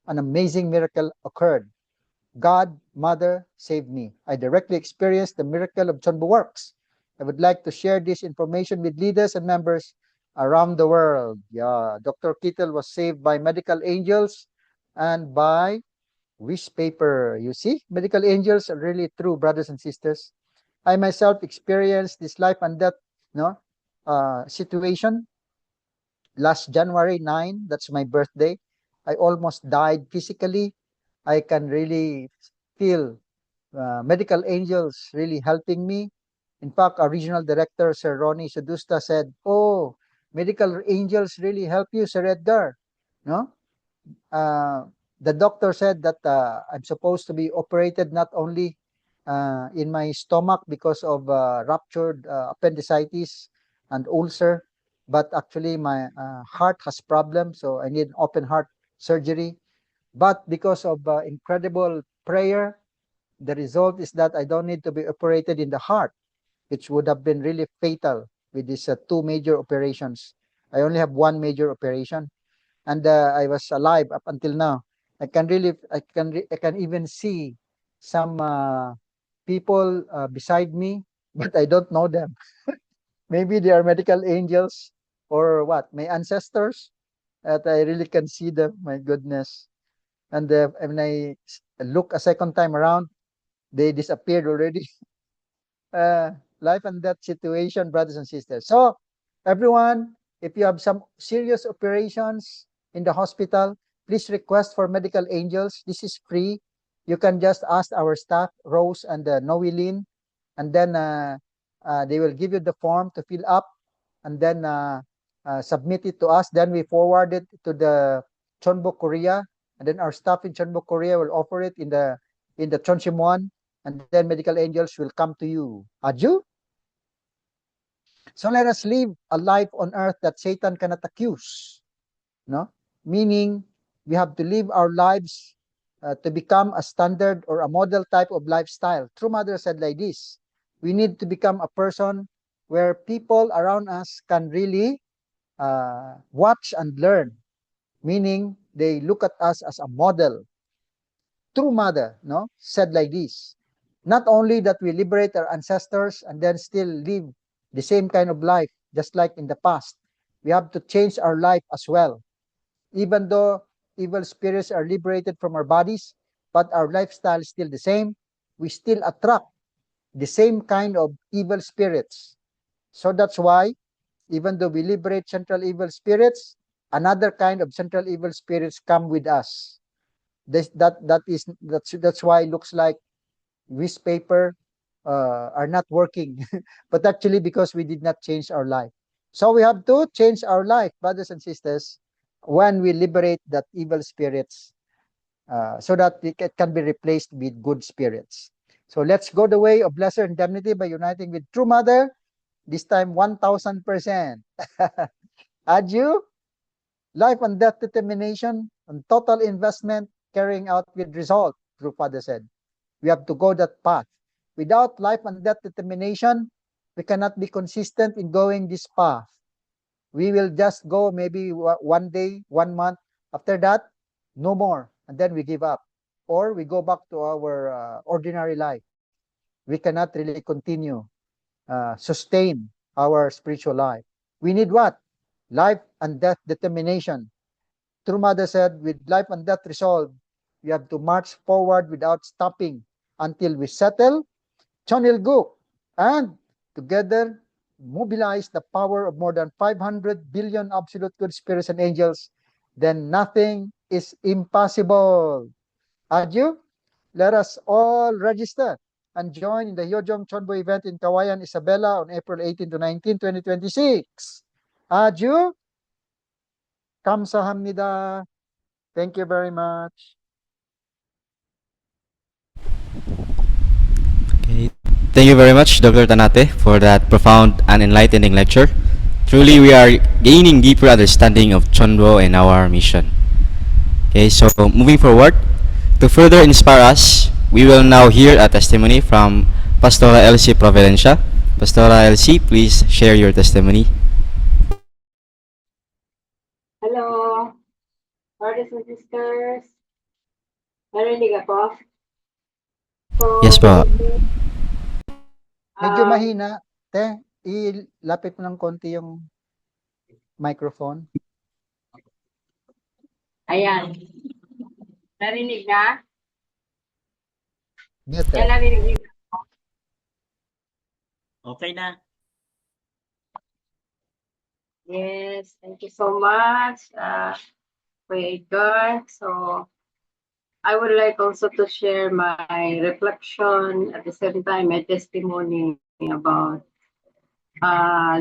An amazing miracle occurred. God, Mother, saved me. I directly experienced the miracle of Chonbu Works. I would like to share this information with leaders and members around the world. Yeah, Dr. Kittel was saved by medical angels and by wish paper. You see, medical angels are really true, brothers and sisters. I myself experienced this life and death, no, situation last January 9. That's my birthday. I almost died physically. I can really feel medical angels really helping me. In fact, our regional director, Sir Ronnie Sedusta, said, "Oh, medical angels really help you, Sir Edgar." No? The doctor said that I'm supposed to be operated not only in my stomach because of ruptured appendicitis and ulcer, but actually my heart has problems, so I need open heart surgery. But because of incredible prayer, the result is that I don't need to be operated in the heart, which would have been really fatal with these two major operations. I only have one major operation, and I was alive up until now. I can even see some people beside me, but I don't know them. Maybe they are medical angels or what? My ancestors. That I really can see them. My goodness. And when I look a second time around, they disappeared already. uh, Life and death situation, brothers and sisters. So, everyone, if you have some serious operations in the hospital, please request for medical angels. This is free. You can just ask our staff, Rose and Noeline, and then they will give you the form to fill up, and then submit it to us. Then we forward it to the Chonbuk, Korea, and then our staff in Chonbuk, Korea will offer it in the Chonsimon, and then medical angels will come to you. Aju? So let us live a life on earth that Satan cannot accuse. No? Meaning, we have to live our lives to become a standard or a model type of lifestyle. True Mother said like this: we need to become a person where people around us can really watch and learn. Meaning, they look at us as a model. True Mother, no, said like this: not only that we liberate our ancestors and then still live the same kind of life, just like in the past, we have to change our life as well. Even though evil spirits are liberated from our bodies, but our lifestyle is still the same, we still attract the same kind of evil spirits. So that's why, even though we liberate central evil spirits, another kind of central evil spirits come with us. That's why it looks like wish paper are not working, but actually because we did not change our life. So we have to change our life, brothers and sisters, when we liberate that evil spirits, so that it can be replaced with good spirits. So let's go the way of lesser indemnity by uniting with True Mother, this time 1000%. Adieu, life and death determination, and total investment carrying out with result, True Father said. We have to go that path. Without life and death determination, we cannot be consistent in going this path. We will just go maybe one day, 1 month. After that, no more. And then we give up. Or we go back to our ordinary life. We cannot really continue, sustain our spiritual life. We need what? Life and death determination. True Mother said, with life and death resolved, we have to march forward without stopping until we settle Chonilguk and together mobilize the power of more than 500 billion absolute good spirits and angels. Then nothing is impossible. Adieu. Let us all register and join in the Hyojong Chonbo event in Kawayan, Isabela on April 18 to 19, 2026. Aju, 감사합니다. Thank you very much. Okay. Thank you very much, Dr. Tanate, for that profound and enlightening lecture. Truly, we are gaining deeper understanding of Chonbo and our mission. Okay, so moving forward, to further inspire us, we will now hear a testimony from Pastora Elsie Providencia. Pastora Elsie, please share your testimony. Hello, brothers and sisters. Narinig ako? So, Yes po. Medyo um, mahina. Te, ilapit mo ng konti yung microphone. Ayan. Narinig na? Mute. Yan, narinig. Okay na. Yes, thank you so much, Kuya Edgar. So, I would like also to share my reflection at the same time, my testimony about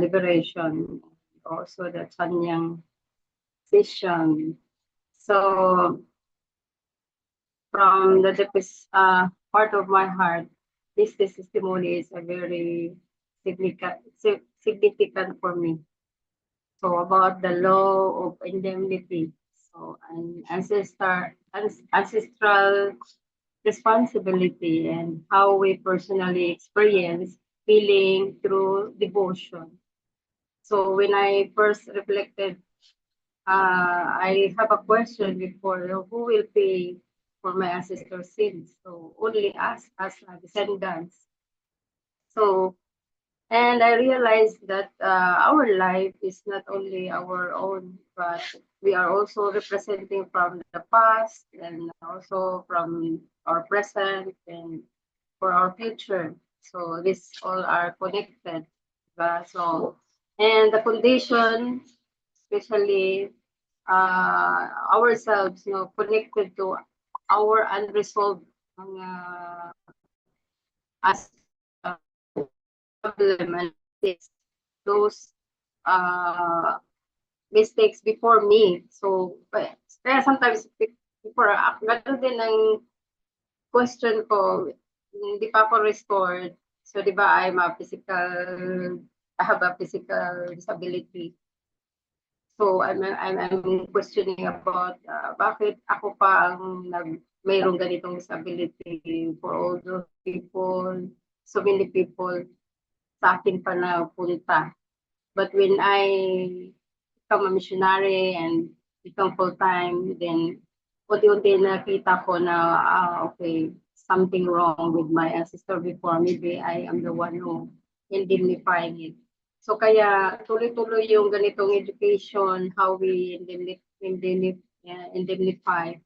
liberation, also the Chanyang vision. So, from the deepest part of my heart, this testimony is a very significant for me. So about the law of indemnity, so an ancestral responsibility and how we personally experience healing through devotion. So when I first reflected, I have a question before: who will pay for my ancestors' sins? So only us as descendants. So, and I realized that our life is not only our own, but we are also representing from the past and also from our present and for our future. So these all are connected. So, and the condition, especially ourselves, connected to our unresolved as problem and mistakes, those mistakes before me. So, kaya sometimes before, ganun din ang question ko, hindi pa ako restored. So, di ba, I have a physical disability. So, I'm questioning about bakit ako pa ang mayroong ganitong disability for all those people, so many people sa akin pa na punta. But when I become a missionary and become full-time, then unti-unti nakita ko na, okay, something wrong with my ancestor before. Maybe I am the one who indemnifying it. So kaya tuloy-tuloy yung ganitong education, how we indemnify.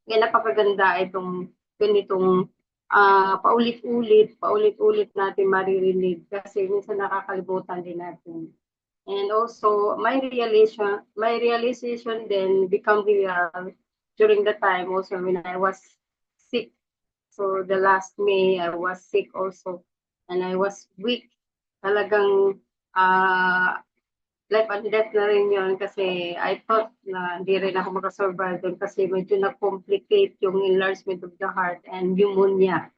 Kaya napakaganda itong ganitong paulit-ulit natin maririnig kasi minsan nakakalimutan din natin. And also, my realization then become real during the time also when I was sick. So the last May, I was sick also. And I was weak. Talagang life and death na rin yun kasi I thought na hindi rin ako makasurvive doon kasi medyo na-complicate yung enlargement of the heart and pneumonia.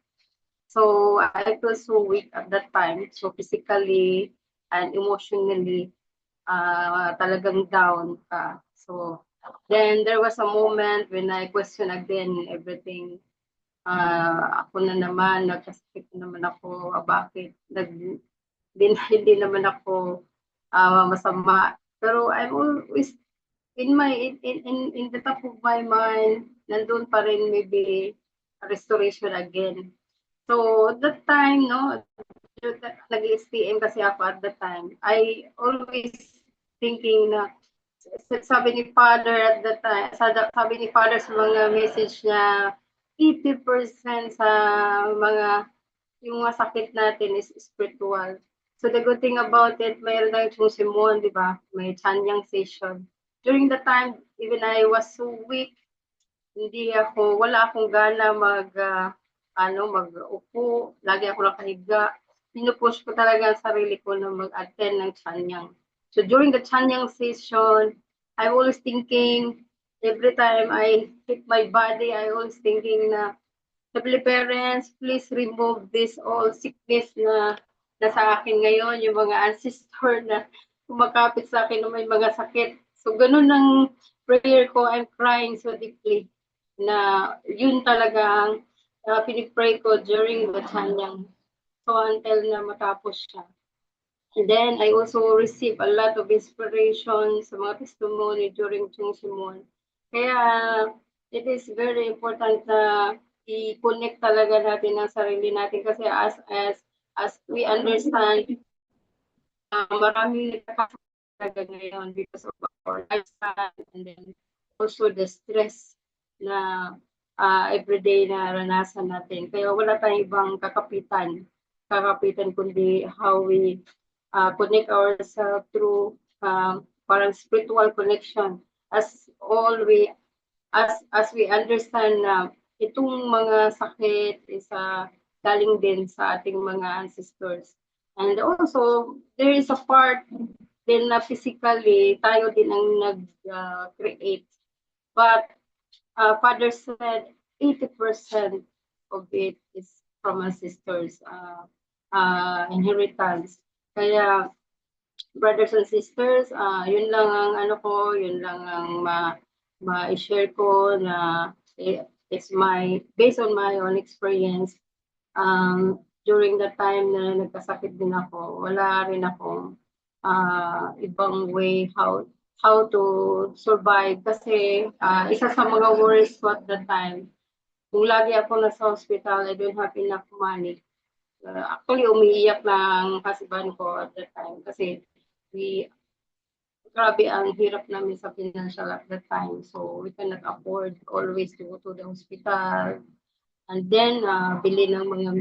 So I was so weak at that time. So physically and emotionally, talagang down ka. So then there was a moment when I question again everything. Ako na naman, nagkasakit naman ako, bakit? Hindi naman ako masama. Pero I'm always in the top of my mind, nandun pa rin maybe restoration again. So at that time, nag-STM kasi ako at that time. I always thinking na sabi ni Father at that time, sabi ni Father sa mga message niya, 80% sa yung mga sakit natin is spiritual. So the good thing about it, mayroon na yung Simon, di ba? May Chanyang session. During the time, even I was so weak, wala akong gana mag-upo, lagi ako nakahiga. Pinupush ko talaga ang sarili ko na mag-attend ng Chanyang. So during the Chanyang session, I'm always thinking, every time I hit my body, I always thinking na, Heavenly Parents, please remove this all sickness na nasa akin ngayon, yung mga ancestor na kumakapit sa akin na may mga sakit. So ganun ang prayer ko. I'm crying so deeply na yun talaga ang pinipray ko during the Chanyang. So until na matapos siya. And then I also receive a lot of inspiration sa mga testimony during Chung Simon. Kaya it is very important na i-connect talaga natin ang sarili natin kasi as we understand, maraming talaga ngayon because of our lifestyle and then also the stress na everyday na ranasan natin. Kaya wala tayong ibang kakapitan kundi how we connect ourselves through parang spiritual connection as we understand na itong mga sakit is galing din sa ating mga ancestors. And also, there is a part din na physically, tayo din ang nag-create. But Father said 80% of it is from ancestors, inheritance. Kaya, brothers and sisters, yun lang ang yun lang ang ma-share ko na it's based on my own experience. During the time na nagkasakit din ako, wala rin akong ibang way how to survive kasi isa sa mga worries ko at the time, kung lagi ako nasa hospital, I don't have enough money. Actually, umiiyak na ang husband ko at the time kasi grabe ang hirap namin sa financial at the time. So, we cannot afford always to go to the hospital. And then, bili ng mga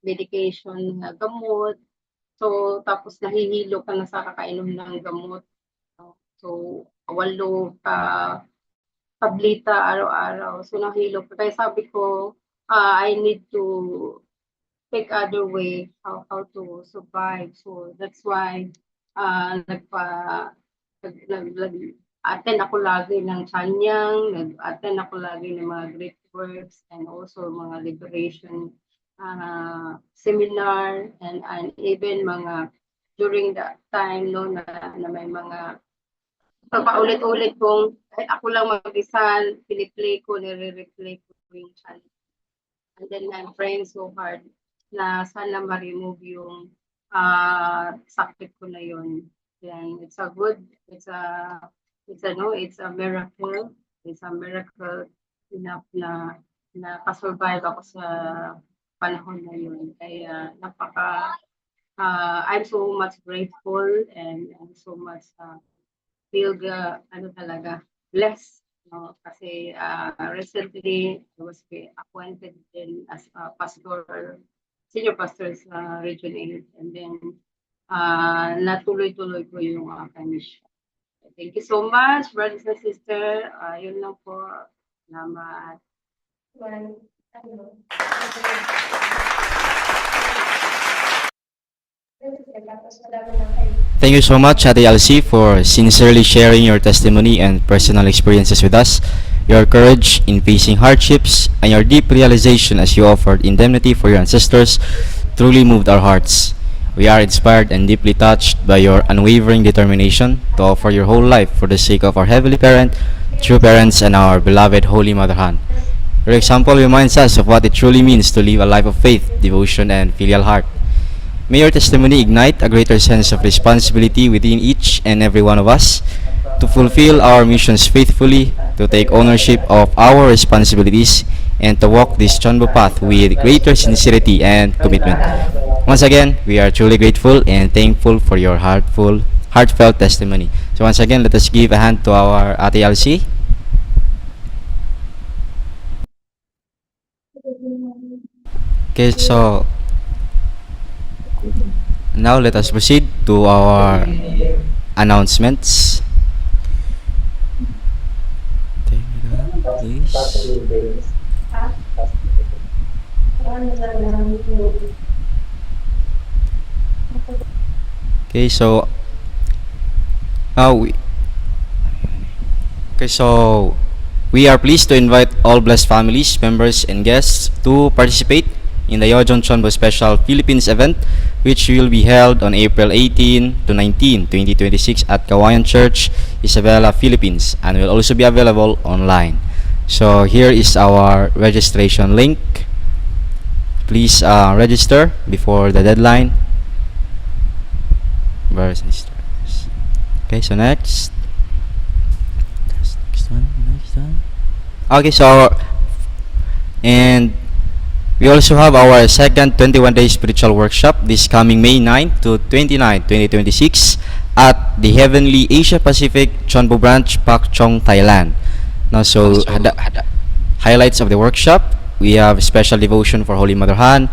medication na gamot. So, tapos nahihilo ka na sa kakainom ng gamot. So, 8 tableta araw-araw. So, nahihilo ka. Kaya sabi ko, I need to take other way how to survive. So, that's why attend ako lagi ng Chanyang, nag-attend ako lagi ng mga great works and also mga liberation seminar and even mga during that time na may mga paulit-ulit kong kahit ako lang mag-isa, piniplay ko, nire-replay ko yung Chanyang. And then I'm praying so hard na sana ma-remove yung sakit ko na yun. Then it's a miracle. It's a miracle enough na nakasurvive ako sa panahon na yun. Kaya I'm so much grateful and I'm so much feel talaga blessed. No? Kasi recently I was appointed in as a senior pastor sa Region 8 and then natuloy-tuloy ko yung mission. Thank you so much, brothers and sisters. Yun lang po. Salamat. Thank you so much, Ate Elsie, for sincerely sharing your testimony and personal experiences with us. Your courage in facing hardships and your deep realization as you offered indemnity for your ancestors truly moved our hearts. We are inspired and deeply touched by your unwavering determination to offer your whole life for the sake of our Heavenly Parent, true parents, and our beloved Holy Mother Han. Your example reminds us of what it truly means to live a life of faith, devotion, and filial heart. May your testimony ignite a greater sense of responsibility within each and every one of us to fulfill our missions faithfully, to take ownership of our responsibilities, and to walk this Chonbo path with greater sincerity and commitment. Once again, we are truly grateful and thankful for your heartfelt testimony. So once again, let us give a hand to our Ate Elsie. Okay, so now let us proceed to our announcements. Please. Okay, so uh, we, okay, so we are pleased to invite all blessed families, members, and guests to participate in the Yojon Chonbo Special Philippines event, which will be held on April 18 to 19, 2026 at Kawayan Church, Isabela, Philippines, and will also be available online. So here is our registration link. Please register before the deadline. Okay, so next. Next one. Okay, so and we also have our second 21-day spiritual workshop this coming May 9 to 29, 2026 at the Heavenly Asia Pacific Chonbo Branch, Pak Chong, Thailand. Now, so highlights of the workshop: we have special devotion for Holy Mother Han,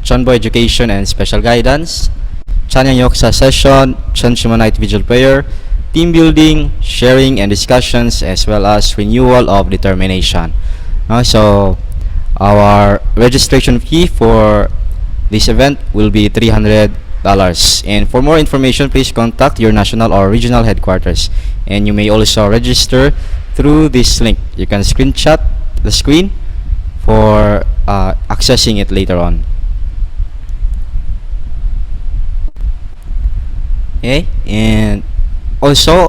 Chonbo education and special guidance, Chanyang Yoksa session, Chonshima night vigil prayer, team building, sharing and discussions, as well as renewal of determination. So our registration fee for this event will be $300. And for more information, please contact your national or regional headquarters. And you may also register through this link. You can screenshot the screen for accessing it later on. Okay, and also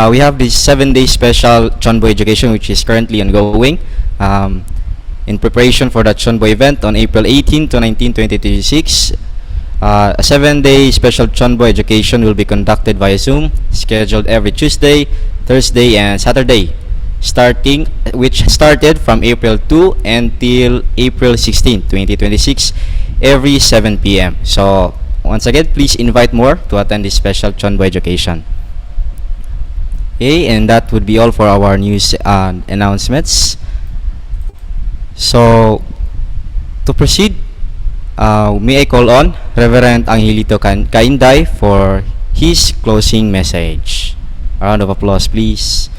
we have this 7-day special Chonbo education, which is currently ongoing in preparation for that Chonbo event on April 18 to 19, 2026. A 7-day special Chonbo education will be conducted via Zoom, scheduled every Tuesday, Thursday, and Saturday, which started from April 2 until April 16, 2026, every 7 p.m. So once again, please invite more to attend this special Chonbo education. Okay, and that would be all for our news announcements. So, to proceed, may I call on Reverend Angelito Kainday for his closing message. A round of applause, please.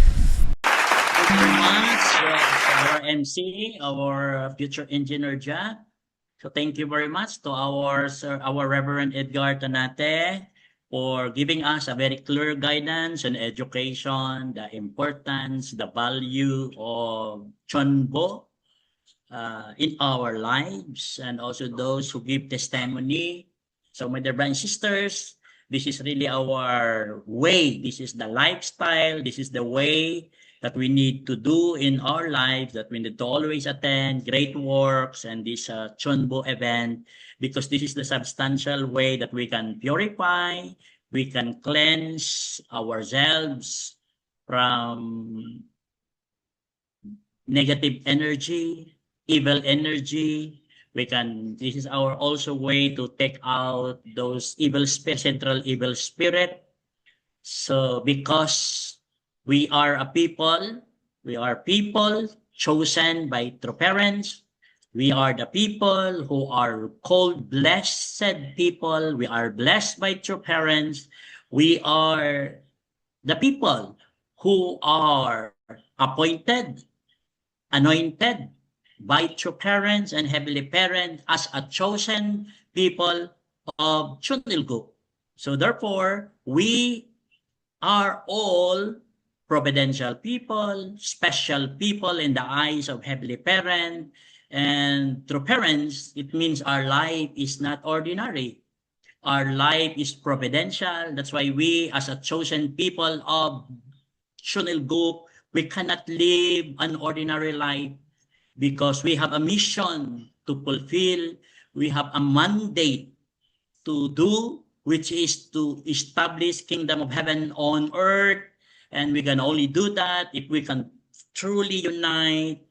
Thank you very much, our MC, our future engineer Jack. So thank you very much to our Reverend Edgar Tanate for giving us a very clear guidance on education, the importance, the value of Chonbo in our lives, and also those who give testimony. So my dear brothers and sisters, this is really our way. This is the lifestyle. This is the way that we need to do in our lives, that we need to always attend great works and this Chonbo event, because this is the substantial way that we can purify, we can cleanse ourselves from negative energy, evil energy. This is our also way to take out those central evil spirit. So because we are people chosen by true parents. We are the people who are called blessed people. We are blessed by true parents. We are the people who are appointed, anointed by true parents and heavenly parents as a chosen people of Chunilgu. So therefore, we are all providential people, special people in the eyes of heavenly parent. And through parents, it means our life is not ordinary. Our life is providential. That's why we, as a chosen people of Chunilgu, we cannot live an ordinary life, because we have a mission to fulfill. We have a mandate to do, which is to establish kingdom of heaven on earth. And we can only do that if we can truly unite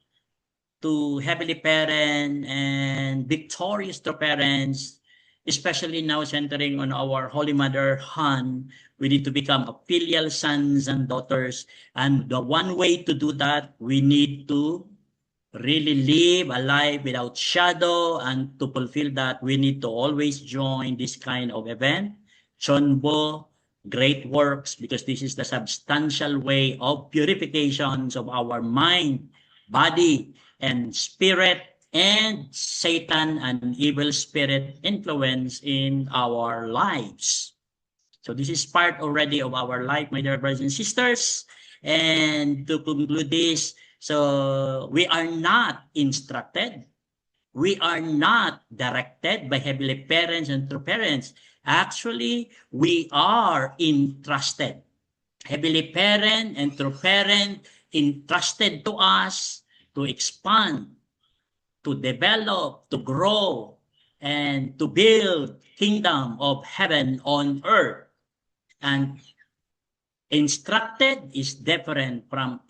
to heavenly parent and victorious to parents, especially now centering on our Holy Mother Han. We need to become a filial sons and daughters. And the one way to do that, we need to really live a life without shadow, and to fulfill that, we need to always join this kind of event, Chonbo, great works, because this is the substantial way of purifications of our mind, body, and spirit, and Satan and evil spirit influence in our lives. So this is part already of our life, my dear brothers and sisters. And to conclude this, so we are not instructed, we are not directed by heavenly parents and true parents. Actually, we are entrusted. Heavenly parent and true parent entrusted to us to expand, to develop, to grow, and to build kingdom of heaven on earth. And instructed is different from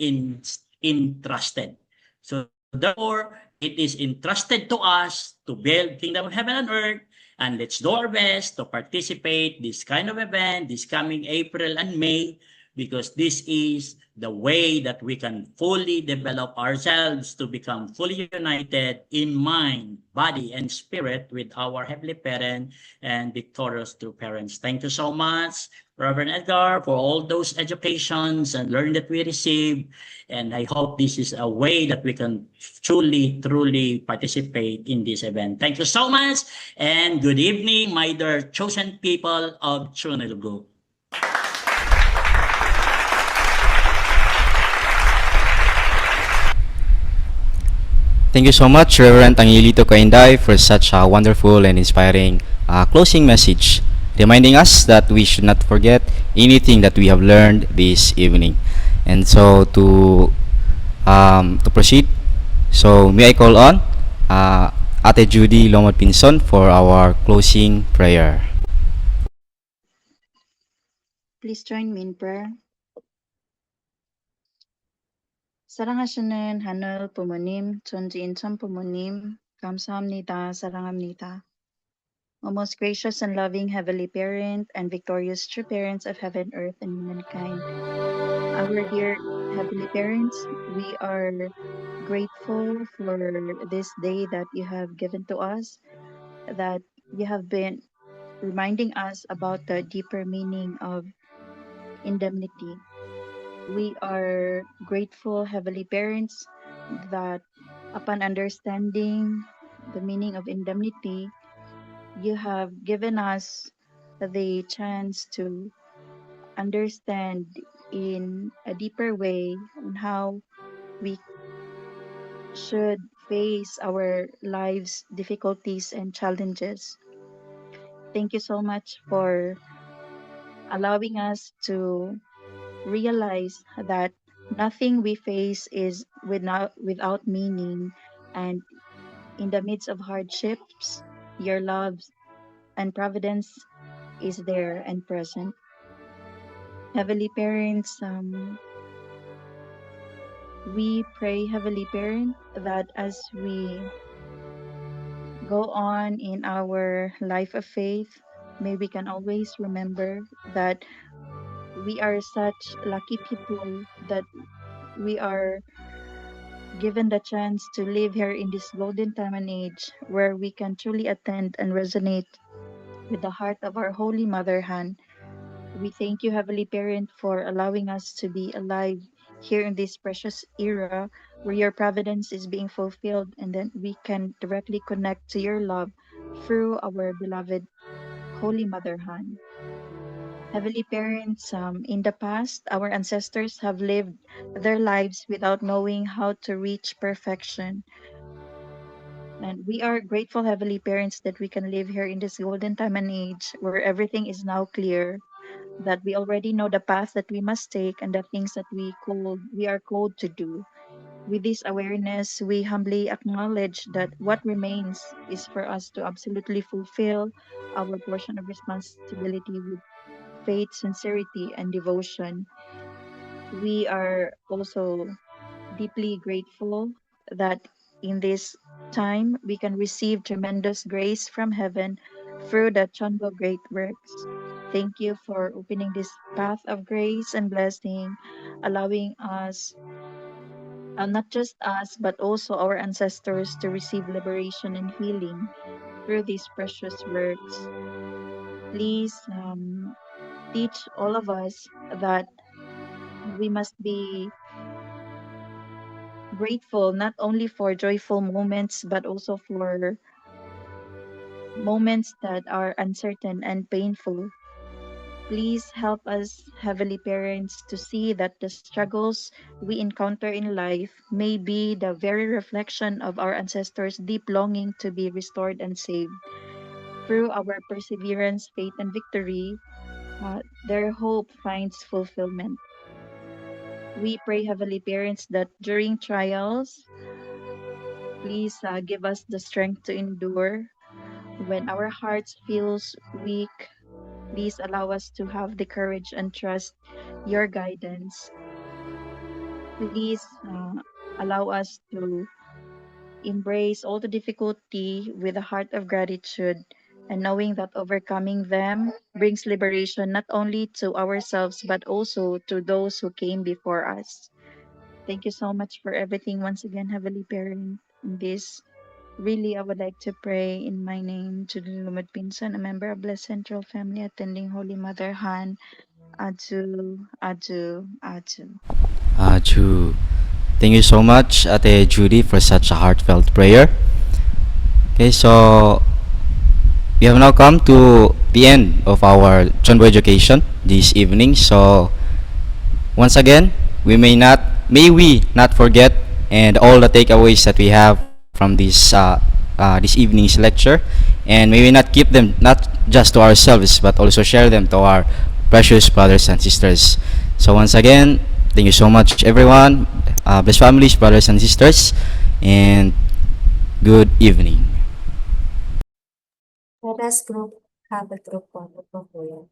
entrusted. So therefore, it is entrusted to us to build kingdom of heaven on earth, and let's do our best to participate this kind of event this coming April and May, because this is the way that we can fully develop ourselves to become fully united in mind, body, and spirit with our Heavenly Parent and victorious true parents. Thank you so much, Reverend Edgar, for all those educations and learning that we received. And I hope this is a way that we can truly participate in this event. Thank you so much, and good evening, my dear chosen people of Chunilgo. Thank you so much, Reverend Angilito Kainday, for such a wonderful and inspiring closing message, reminding us that we should not forget anything that we have learned this evening. And so to proceed, so may I call on Ate Judy Lomot Pinson for our closing prayer. Please join me in prayer. 사랑하시는 하늘 부모님, 존재인천 부모님, 감사합니다. 사랑합니다. O most gracious and loving Heavenly Parent and victorious true parents of heaven, earth, and humankind. Our dear Heavenly Parents, we are grateful for this day that you have given to us, that you have been reminding us about the deeper meaning of indemnity. We are grateful, Heavenly Parents, that upon understanding the meaning of indemnity, you have given us the chance to understand in a deeper way on how we should face our lives' difficulties and challenges. Thank you so much for allowing us to realize that nothing we face is without meaning, and in the midst of hardships, your love and providence is there and present. Heavenly Parents, we pray, Heavenly Parent, that as we go on in our life of faith, may we can always remember that we are such lucky people that we are given the chance to live here in this golden time and age where we can truly attend and resonate with the heart of our Holy Mother Han. We thank you, Heavenly Parent, for allowing us to be alive here in this precious era where your providence is being fulfilled, and then we can directly connect to your love through our beloved Holy Mother Han. Heavenly Parents, in the past, our ancestors have lived their lives without knowing how to reach perfection. And we are grateful, Heavenly Parents, that we can live here in this golden time and age where everything is now clear, that we already know the path that we must take and the things that we are called to do. With this awareness, we humbly acknowledge that what remains is for us to absolutely fulfill our portion of responsibility with faith, sincerity, and devotion. We are also deeply grateful that in this time we can receive tremendous grace from heaven through the Chonbo great works. Thank you for opening this path of grace and blessing, allowing us, not just us, but also our ancestors to receive liberation and healing through these precious works. Please teach all of us that we must be grateful not only for joyful moments but also for moments that are uncertain and painful. Please help us, Heavenly Parents, to see that the struggles we encounter in life may be the very reflection of our ancestors' deep longing to be restored and saved. Through our perseverance, faith, and victory, their hope finds fulfillment. We pray, Heavenly Parents, that during trials, please give us the strength to endure. When our hearts feels weak, please allow us to have the courage and trust your guidance. Please allow us to embrace all the difficulty with a heart of gratitude and knowing that overcoming them brings liberation not only to ourselves but also to those who came before us. Thank you so much for everything once again, Heavenly Parent. In this, really, I would like to pray in my name, Julie Lumad Pinson, a member of Blessed Central Family attending Holy Mother Han. Adu, adu, adu. Ju. Thank you so much, Ate Judy, for such a heartfelt prayer. Okay, so we have now come to the end of our Chonbo education this evening. So once again, may we not forget and all the takeaways that we have from this evening's lecture, and may we not keep them not just to ourselves but also share them to our precious brothers and sisters. So once again, thank you so much, everyone. Blessed families, brothers and sisters, and good evening. Let us have a group photo po kuya.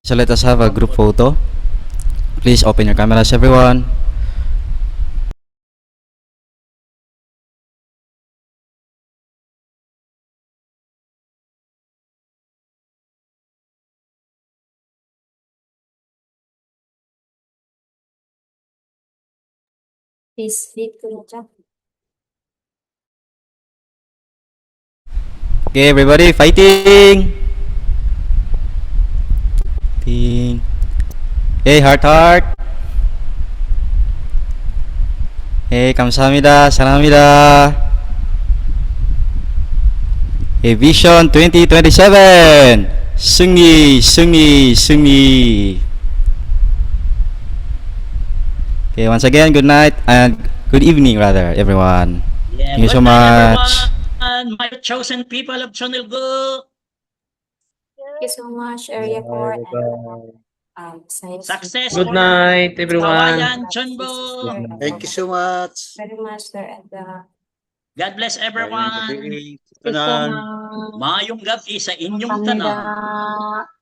So let us have a group photo. Please open your cameras, everyone. Please lead Kuya Jack. Okay, everybody, fighting! Fighting. Hey, heart. Hey, 감사합니다. 사랑합니다. Hey, Vision 2027! 승리, 승리, 승리. Okay, once again, good night and good evening, rather, everyone. Yeah, Thank you so good night, much. everyone. My chosen people of Chonilgo. Thank you so much, Area 4 and Science. Success Good for night, everyone. Kawayan Chonbo. Thank you so much. Very much, Sir Edgar. God bless everyone. Thank you so much. Mayong gabi sa inyong tanan. Kamsahamnida.